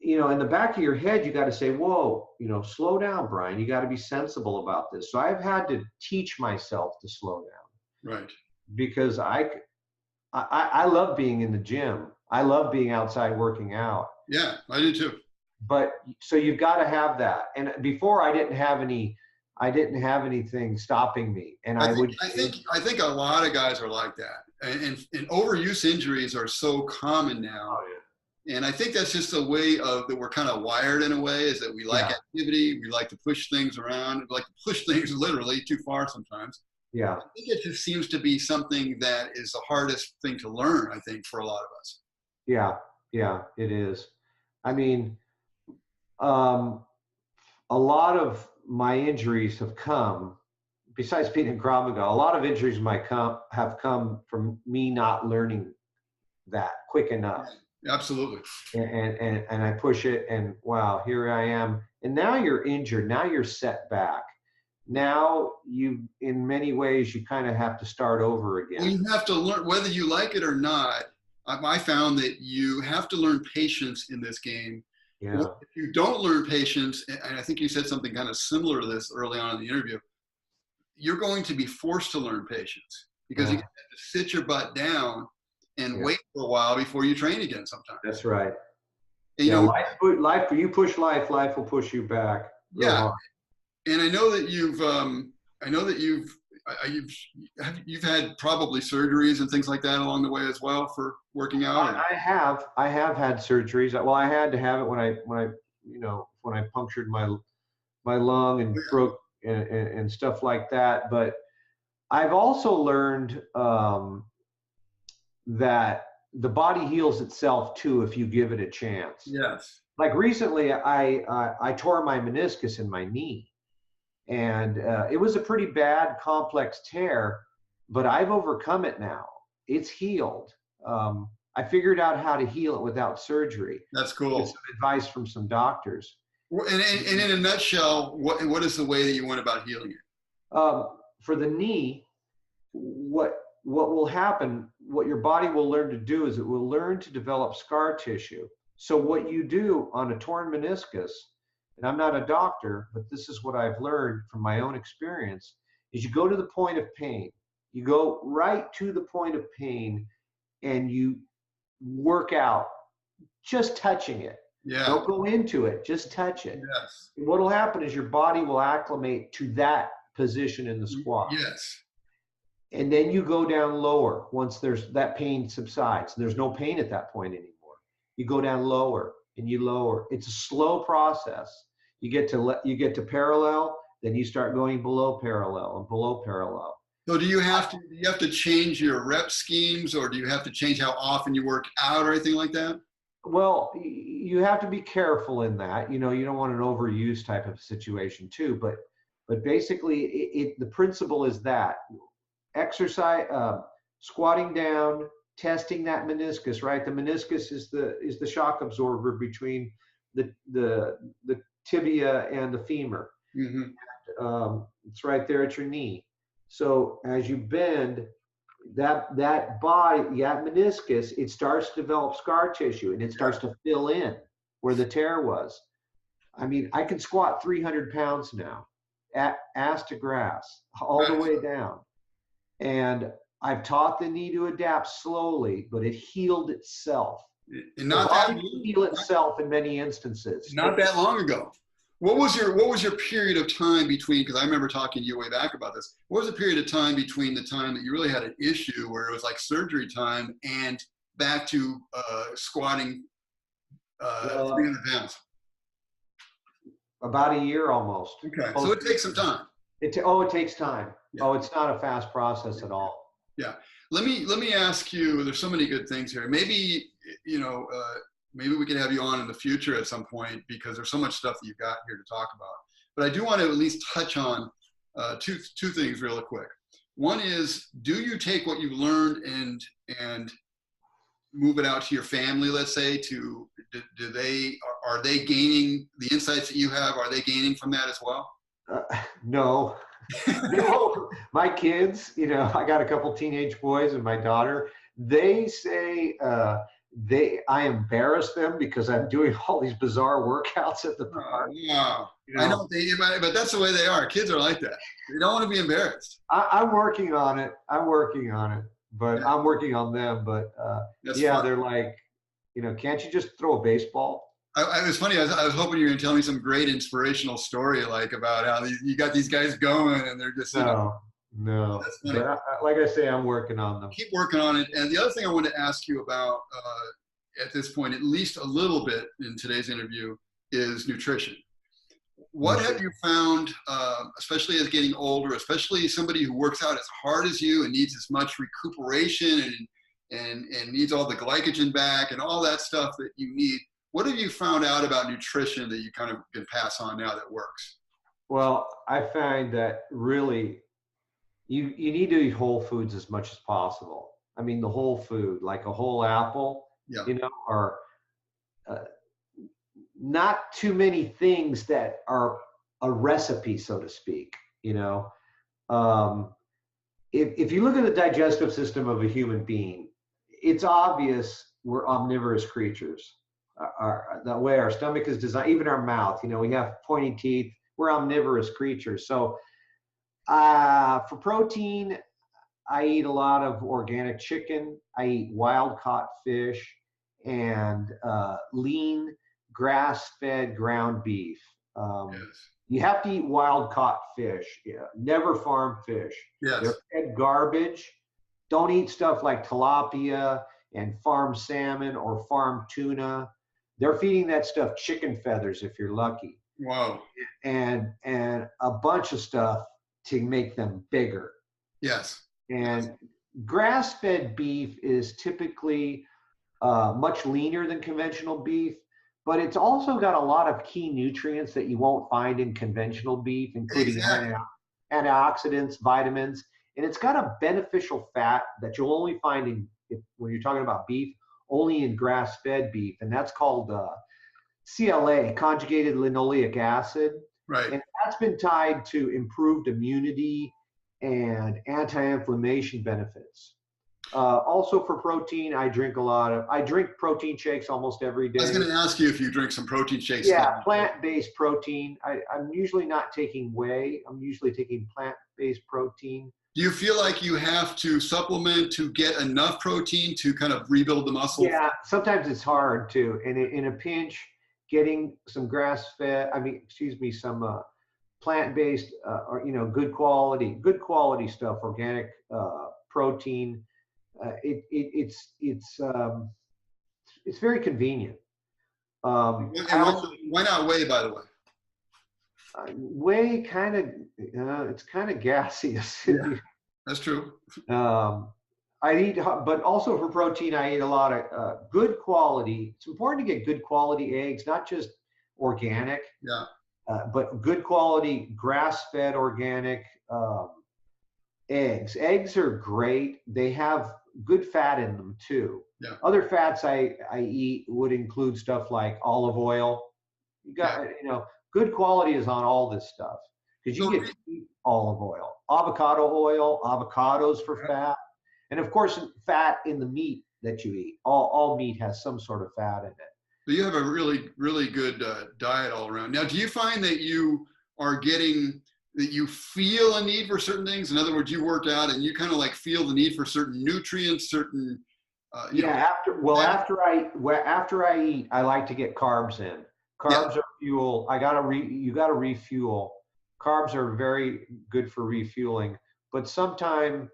Speaker 3: in the back of your head, you got to say, whoa, slow down, Brian. You got to be sensible about this. So I've had to teach myself to slow down.
Speaker 2: Right.
Speaker 3: Because I love being in the gym. I love being outside working out.
Speaker 2: Yeah, I do too.
Speaker 3: But so you've got to have that. And before, I didn't have anything stopping me. And
Speaker 2: I think a lot of guys are like that. And overuse injuries are so common now.
Speaker 3: Oh, yeah.
Speaker 2: And I think that's just a way that we're kind of wired in a way, is that we like activity. We like to push things around. We like to push things literally too far sometimes.
Speaker 3: Yeah.
Speaker 2: I think it just seems to be something that is the hardest thing to learn, I think, for a lot of us.
Speaker 3: Yeah. Yeah, it is. I mean, a lot of my injuries have come, besides being in Krav Maga, a lot of injuries have come from me not learning that quick enough.
Speaker 2: Absolutely.
Speaker 3: And I push it, and wow, here I am. And now you're injured. Now you're set back. Now in many ways, you kind of have to start over again.
Speaker 2: Well, you have to learn, whether you like it or not. I found that you have to learn patience in this game.
Speaker 3: Yeah.
Speaker 2: If you don't learn patience, and I think you said something kind of similar to this early on in the interview, you're going to be forced to learn patience, because you have to sit your butt down and wait for a while before you train again sometimes.
Speaker 3: That's right.
Speaker 2: And,
Speaker 3: life, you push life will push you back.
Speaker 2: Yeah.
Speaker 3: Hard.
Speaker 2: And I know that you've had probably surgeries and things like that along the way as well for working out.
Speaker 3: I have had surgeries. Well, I had to have it when I punctured my lung and broke and stuff like that. But I've also learned that the body heals itself too if you give it a chance.
Speaker 2: Yes.
Speaker 3: Like recently, I tore my meniscus in my knee, and it was a pretty bad, complex tear, but I've overcome it now. It's healed. I figured out how to heal it without surgery.
Speaker 2: That's cool.
Speaker 3: Get some advice from some doctors.
Speaker 2: And in a nutshell, what is the way that you went about healing it?
Speaker 3: For the knee, what will happen, what your body will learn to do is it will learn to develop scar tissue. So what you do on a torn meniscus, and I'm not a doctor, but this is what I've learned from my own experience, is you go to the point of pain. You go right to the point of pain and you work out just touching it.
Speaker 2: Yeah.
Speaker 3: Don't go into it, just touch it.
Speaker 2: Yes.
Speaker 3: What will happen is your body will acclimate to that position in the squat.
Speaker 2: Yes.
Speaker 3: And then you go down lower once that pain subsides. There's no pain at that point anymore. You go down lower and you lower. It's a slow process. You get to parallel, then you start going below parallel and below parallel.
Speaker 2: So do you have to change your rep schemes, or do you have to change how often you work out or anything like that?
Speaker 3: Well, you have to be careful in that. You don't want an overuse type of situation too. But basically, the principle is that exercise, squatting down, testing that meniscus. Right, the meniscus is the shock absorber between the tibia and the femur.
Speaker 2: Mm-hmm.
Speaker 3: It's right there at your knee. So as you bend, that body, that meniscus, it starts to develop scar tissue, and it starts to fill in where the tear was. I mean, I can squat 300 pounds now, ass to grass, all the way down. And I've taught the knee to adapt slowly, but it healed itself.
Speaker 2: And
Speaker 3: the body can heal itself in many instances.
Speaker 2: Not that long ago. What was your period of time between, because I remember talking to you way back about this, what was the period of time between the time that you really had an issue where it was like surgery time and back to squatting 300 pounds?
Speaker 3: About a year almost.
Speaker 2: Okay, so it takes some time.
Speaker 3: It takes time. Yeah. Oh, it's not a fast process at all.
Speaker 2: Yeah. Let me ask you, there's so many good things here. Maybe, maybe we can have you on in the future at some point because there's so much stuff that you've got here to talk about. But I do want to at least touch on two things real quick. One is, do you take what you've learned and move it out to your family, let's say, are they gaining the insights that you have? Are they gaining from that as well?
Speaker 3: No. No, my kids, I got a couple teenage boys and my daughter, they say I embarrass them because I'm doing all these bizarre workouts at the park.
Speaker 2: Wow. I know, but that's the way they are. Kids are like that. They don't want to be embarrassed.
Speaker 3: I'm working on it. But I'm working on them. But
Speaker 2: fun.
Speaker 3: They're like, can't you just throw a baseball?
Speaker 2: It was funny. I was hoping you were going to tell me some great inspirational story, like about how you got these guys going and they're just,
Speaker 3: No. But like I say, I'm working on them.
Speaker 2: Keep working on it. And the other thing I want to ask you about at this point, at least a little bit in today's interview, is nutrition. What have you found, especially as getting older, especially somebody who works out as hard as you and needs as much recuperation and needs all the glycogen back and all that stuff that you need? What have you found out about nutrition that you kind of can pass on now that works?
Speaker 3: Well, I find that really you need to eat whole foods as much as possible. I mean, the whole food, like a whole apple, or not too many things that are a recipe, so to speak. If you look at the digestive system of a human being, it's obvious we're omnivorous creatures. The way our stomach is designed, even our mouth, we have pointy teeth. We're omnivorous creatures. So for protein, I eat a lot of organic chicken. I eat wild caught fish and lean grass-fed ground beef.
Speaker 2: Yes.
Speaker 3: You have to eat wild caught fish. Never farm fish.
Speaker 2: Yes.
Speaker 3: They're fed garbage. Don't eat stuff like tilapia and farm salmon or farm tuna. They're feeding that stuff chicken feathers if you're lucky.
Speaker 2: Wow.
Speaker 3: And a bunch of stuff to make them bigger.
Speaker 2: Yes.
Speaker 3: And grass-fed beef is typically much leaner than conventional beef, but it's also got a lot of key nutrients that you won't find in conventional beef, including antioxidants, vitamins, and it's got a beneficial fat that you'll only find when you're talking about beef, only in grass-fed beef, and that's called CLA, conjugated linoleic acid.
Speaker 2: Right.
Speaker 3: And that's been tied to improved immunity and anti-inflammation benefits. Also for protein, I drink protein shakes almost every day.
Speaker 2: I was going to ask you if you drink some protein shakes.
Speaker 3: Yeah, plant-based protein. I'm usually not taking whey. I'm usually taking plant-based protein.
Speaker 2: Do you feel like you have to supplement to get enough protein to kind of rebuild the muscle?
Speaker 3: Yeah, sometimes it's hard too. And in a pinch, getting some some plant-based or good quality stuff, organic protein. It's very convenient.
Speaker 2: Why not whey, by the way?
Speaker 3: Whey it's kind of gaseous.
Speaker 2: Yeah, that's true.
Speaker 3: But also for protein, I eat a lot of good quality. It's important to get good quality eggs, not just organic.
Speaker 2: Yeah.
Speaker 3: But good quality grass-fed organic eggs. Eggs are great. They have good fat in them too.
Speaker 2: Yeah.
Speaker 3: Other fats I eat would include stuff like olive oil. You got good quality is on all this stuff because you get olive oil, avocado oil, avocados for fat, and of course fat in the meat that you eat. All meat has some sort of fat in it.
Speaker 2: So you have a really, really good diet all around. Now, do you find that you feel a need for certain things? In other words, you worked out and you kind of like feel the need for certain nutrients, certain. After I eat, I like to get carbs in. Carbs are fuel. You gotta refuel. Carbs are very good for refueling, but sometime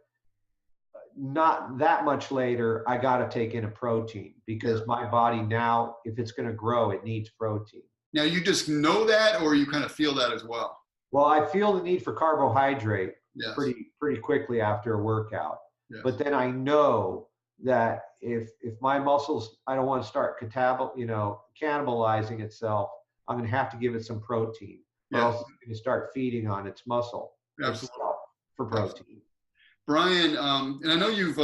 Speaker 2: not that much later, I gotta take in a protein because my body now, if it's gonna grow, it needs protein. Now you just know that, or you kind of feel that as well?
Speaker 3: Well, I feel the need for carbohydrate pretty quickly after a workout.
Speaker 2: Yes.
Speaker 3: But then I know that if my muscles, I don't want to start cannibalizing itself, I'm going to have to give it some protein, or
Speaker 2: Yes.
Speaker 3: else it's going to start feeding on its muscle
Speaker 2: Absolutely.
Speaker 3: itself for protein.
Speaker 2: Brian, and I know you've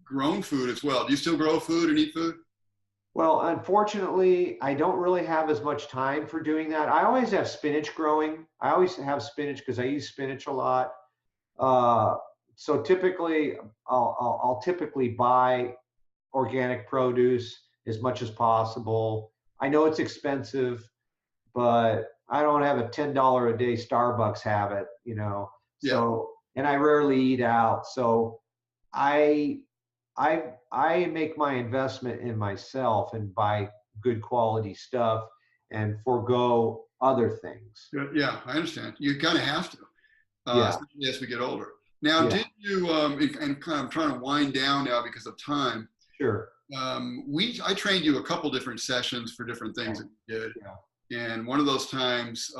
Speaker 2: grown food as well. Do you still grow food and eat food?
Speaker 3: Well, unfortunately, I don't really have as much time for doing that. I always have spinach growing. I always have spinach because I use spinach a lot. So typically, I'll typically buy organic produce as much as possible. I know it's expensive, but I don't have a $10 a day Starbucks habit,
Speaker 2: Yeah.
Speaker 3: So, and I rarely eat out. So I I make my investment in myself and buy good quality stuff and forego other things.
Speaker 2: Yeah, I understand. You kind of have to,
Speaker 3: Yeah.
Speaker 2: especially as we get older. Now,
Speaker 3: Yeah.
Speaker 2: did you, and kind of trying to wind down now because of time.
Speaker 3: Sure.
Speaker 2: I trained you a couple different sessions for different things that you did.
Speaker 3: Yeah.
Speaker 2: And one of those times,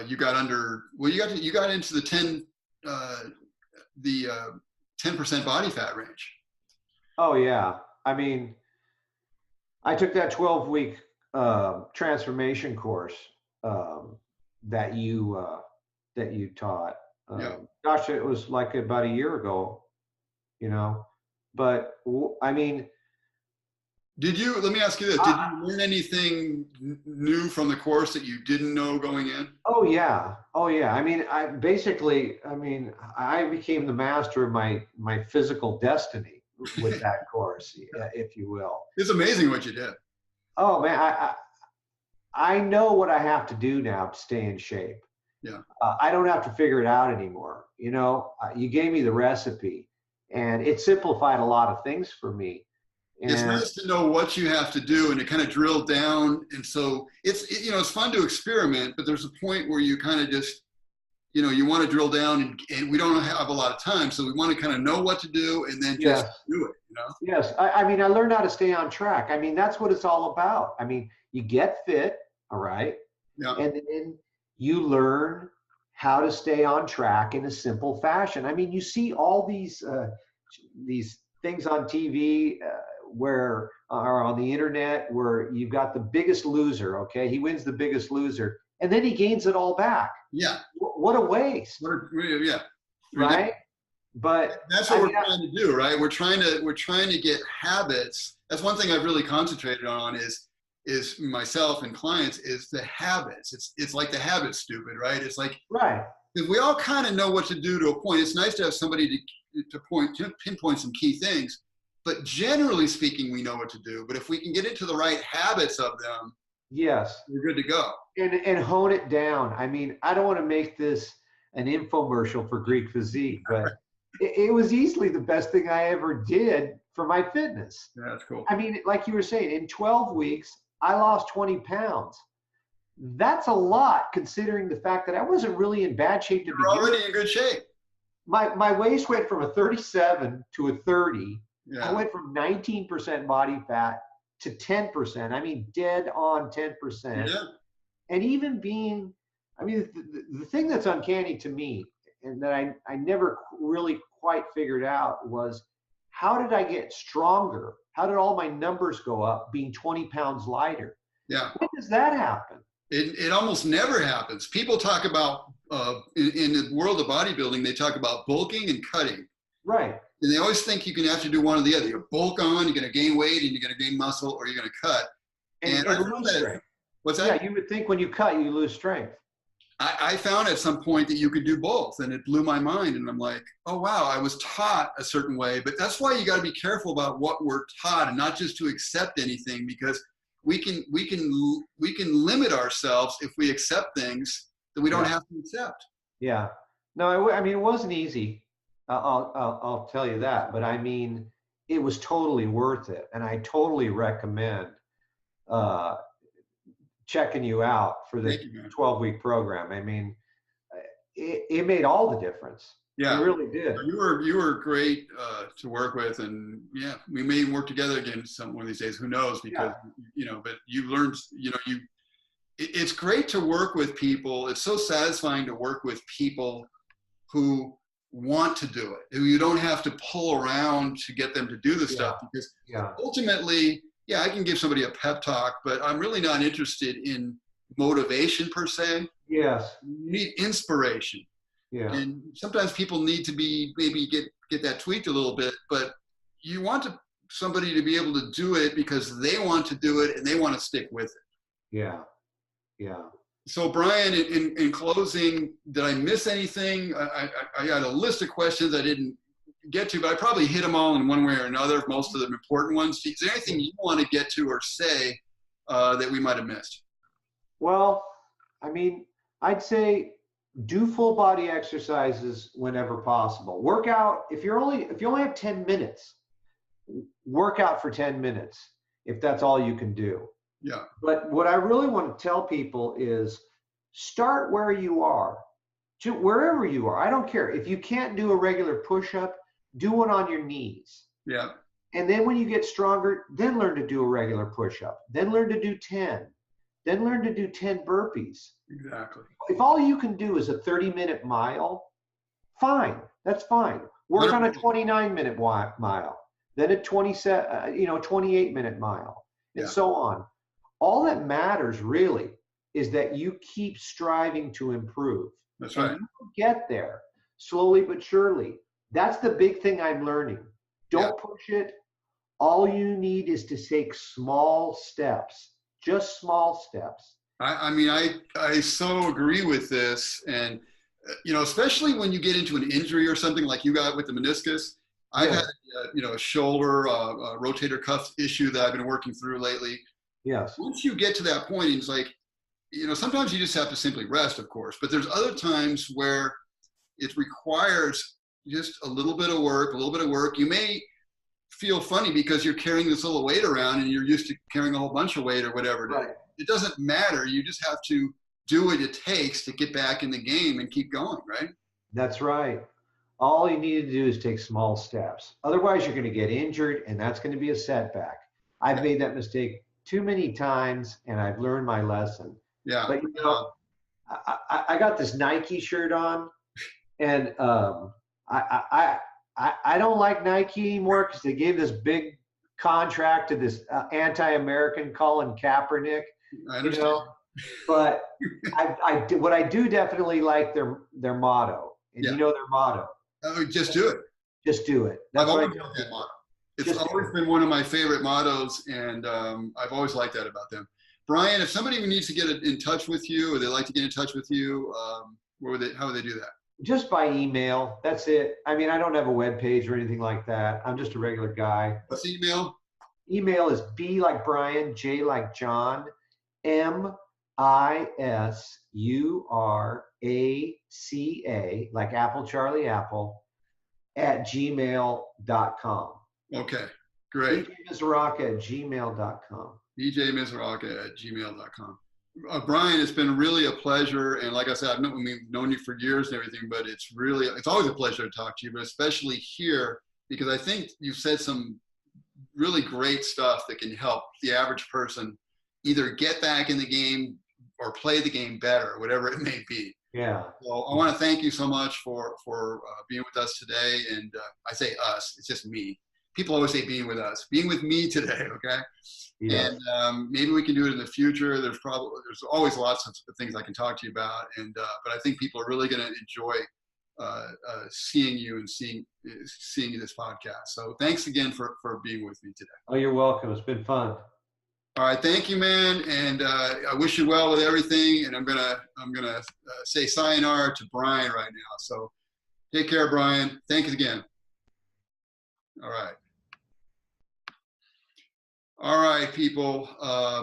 Speaker 2: you got into the 10% body fat range.
Speaker 3: Oh yeah. I mean, I took that 12-week transformation course that you taught.
Speaker 2: Yeah.
Speaker 3: Gosh, it was like about a year ago, But I mean,
Speaker 2: let me ask you this, did you learn anything new from the course that you didn't know going in?
Speaker 3: Oh yeah. I mean, I became the master of my physical destiny with that course, if you will.
Speaker 2: It's amazing what you did.
Speaker 3: Oh man, I know what I have to do now to stay in shape.
Speaker 2: Yeah.
Speaker 3: I don't have to figure it out anymore. You gave me the recipe, and it simplified a lot of things for me. And
Speaker 2: it's nice to know what you have to do and to kind of drill down. And so it's fun to experiment, but there's a point where you kind of just, you want to drill down and we don't have a lot of time. So we want to kind of know what to do and then just do it,
Speaker 3: Yes. I mean, I learned how to stay on track. I mean, that's what it's all about. I mean, you get fit, all right?
Speaker 2: Yeah.
Speaker 3: And then you learn how to stay on track in a simple fashion. I mean, you see all these things on TV or on the internet where you've got the Biggest Loser, okay? He wins the Biggest Loser, and then he gains it all back.
Speaker 2: Yeah.
Speaker 3: What a waste.
Speaker 2: Yeah.
Speaker 3: Right? But
Speaker 2: that's what we're trying to do, right? We're trying to get habits. That's one thing I've really concentrated on is myself and clients is the habits. It's like the habit stupid, right? It's like,
Speaker 3: right.
Speaker 2: Because we all kind of know what to do to a point. It's nice to have somebody to pinpoint some key things, but generally speaking, we know what to do. But if we can get into the right habits of them,
Speaker 3: yes,
Speaker 2: we're good to go.
Speaker 3: And hone it down. I mean, I don't want to make this an infomercial for Greek Physique, but it was easily the best thing I ever did for my fitness.
Speaker 2: Yeah, that's cool.
Speaker 3: I mean, like you were saying, in 12 weeks, I lost 20 pounds. That's a lot considering the fact that I wasn't really in bad shape to begin with.
Speaker 2: You're already in good shape.
Speaker 3: My waist went from a 37 to a 30.
Speaker 2: Yeah.
Speaker 3: I went from 19% body fat to 10%. I mean, dead on 10%.
Speaker 2: Yeah.
Speaker 3: And even being, I mean, the thing that's uncanny to me and that I never really quite figured out was, how did I get stronger? How did all my numbers go up being 20 pounds lighter?
Speaker 2: Yeah.
Speaker 3: When does that happen?
Speaker 2: It almost never happens. People talk about, in the world of bodybuilding, they talk about bulking and cutting.
Speaker 3: Right.
Speaker 2: And they always think you can have to do one or the other. You bulk on, you're going to gain weight, and you're going to gain muscle, or you're going to cut.
Speaker 3: And lose strength.
Speaker 2: What's that?
Speaker 3: Yeah, you would think when you cut, you lose strength.
Speaker 2: I found at some point that you could do both, and it blew my mind. And I'm like, oh wow, I was taught a certain way. But that's why you got to be careful about what we're taught, and not just to accept anything, because we can limit ourselves if we accept things that we don't have to accept.
Speaker 3: Yeah. No, I mean, it wasn't easy. I'll tell you that. But I mean, it was totally worth it, and I totally recommend checking you out for the 12-week program. I mean, it made all the difference.
Speaker 2: Yeah,
Speaker 3: it really did.
Speaker 2: You were great to work with, and yeah, we may work together again one of these days. Who knows? Because but you learned. It's great to work with people. It's so satisfying to work with people who want to do it, who you don't have to pull around to get them to do the stuff, because ultimately, yeah, I can give somebody a pep talk, but I'm really not interested in motivation per se.
Speaker 3: Yes.
Speaker 2: You need inspiration.
Speaker 3: Yeah.
Speaker 2: And sometimes people need to be, maybe get that tweaked a little bit, but you want somebody to be able to do it because they want to do it and they want to stick with it.
Speaker 3: Yeah. Yeah.
Speaker 2: So Brian, in closing, did I miss anything? I got a list of questions I didn't get to, but I probably hit them all in one way or another, most of them important ones. Is there anything you want to get to or say that we might have missed?
Speaker 3: Well, I mean, I'd say do full body exercises whenever possible. Work out, if you only have 10 minutes, work out for 10 minutes if that's all you can do.
Speaker 2: Yeah.
Speaker 3: But what I really want to tell people is start where you are, to wherever you are. I don't care. If you can't do a regular push-up, do one on your knees.
Speaker 2: Yeah.
Speaker 3: And then when you get stronger, then learn to do a regular push-up. Then learn to do 10. Then learn to do 10 burpees.
Speaker 2: Exactly.
Speaker 3: If all you can do is a 30-minute mile, fine. That's fine. Work on a 29-minute mile, then a 28-minute mile, and so on. All that matters really is that you keep striving to improve.
Speaker 2: That's right.
Speaker 3: And you get there slowly but surely. That's the big thing I'm learning. Don't push it. All you need is to take small steps, just small steps.
Speaker 2: I mean, I so agree with this. And, especially when you get into an injury or something like you got with the meniscus. I've had, a shoulder, rotator cuff issue that I've been working through lately.
Speaker 3: Yes.
Speaker 2: Once you get to that point, it's like, sometimes you just have to simply rest, of course. But there's other times where it requires just a little bit of work, You may feel funny because you're carrying this little weight around and you're used to carrying a whole bunch of weight or whatever.
Speaker 3: Right.
Speaker 2: It doesn't matter. You just have to do what it takes to get back in the game and keep going, right?
Speaker 3: That's right. All you need to do is take small steps. Otherwise, you're going to get injured, and that's going to be a setback. I've made that mistake too many times, and I've learned my lesson.
Speaker 2: Yeah.
Speaker 3: But I got this Nike shirt on, and I don't like Nike anymore because they gave this big contract to this anti-American Colin Kaepernick.
Speaker 2: I understand.
Speaker 3: But what I do definitely like their motto, and their motto.
Speaker 2: Just do it.
Speaker 3: Just do it. That's
Speaker 2: I've always liked that motto. It's always been one of my favorite mottos, and I've always liked that about them. Brian, if somebody needs to get in touch with you, or they'd like to get in touch with you, how would they do that?
Speaker 3: Just by email. That's it. I mean, I don't have a web page or anything like that. I'm just a regular guy.
Speaker 2: What's the email?
Speaker 3: Email is B like Brian, J like John, MISURACA, like Apple, Charlie, Apple, @gmail.com.
Speaker 2: Okay, great.
Speaker 3: BJMisuraca@gmail.com.
Speaker 2: BJMisuraca@gmail.com. Brian, it's been really a pleasure. And like I said, we've known you for years and everything, but it's always a pleasure to talk to you, but especially here, because I think you've said some really great stuff that can help the average person either get back in the game or play the game better, whatever it may be.
Speaker 3: Yeah.
Speaker 2: So I want to thank you so much for being with us today. And I say us, it's just me. People always say being with us, being with me today. Okay. Yeah. And maybe we can do it in the future. There's always lots of things I can talk to you about. And, but I think people are really going to enjoy seeing you and seeing this podcast. So thanks again for being with me today.
Speaker 3: Oh, you're welcome. It's been fun.
Speaker 2: All right, thank you, man, and I wish you well with everything. And I'm gonna say sayonara to Brian right now. So take care, Brian. Thanks again. All right, people. I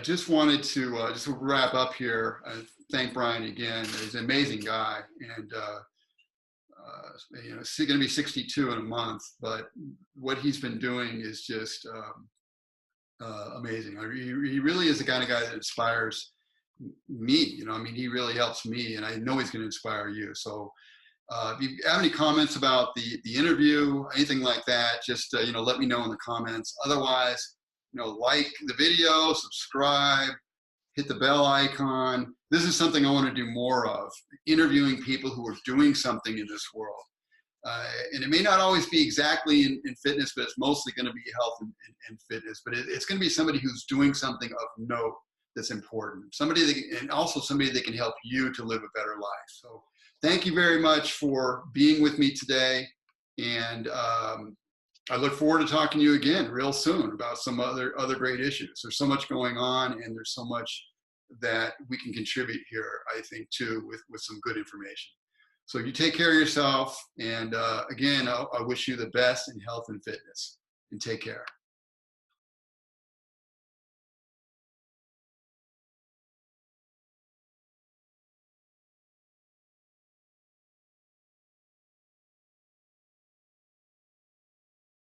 Speaker 2: just wanted to just wrap up here. Thank Brian again. He's an amazing guy, and he's going to be 62 in a month. But what he's been doing is just amazing. He really is the kind of guy that inspires me. He really helps me, and I know he's going to inspire you. So if you have any comments about the interview, anything like that, just let me know in the comments. Otherwise, like the video, subscribe, hit the bell icon. This is something I want to do more of, interviewing people who are doing something in this world. And it may not always be exactly in fitness, but it's mostly going to be health and fitness. But it's going to be somebody who's doing something of note that's important. And also somebody that can help you to live a better life. So thank you very much for being with me today. And I look forward to talking to you again real soon about some other great issues. There's so much going on, and there's so much that we can contribute here, I think, too, with some good information. So you take care of yourself. And again, I wish you the best in health and fitness. And take care.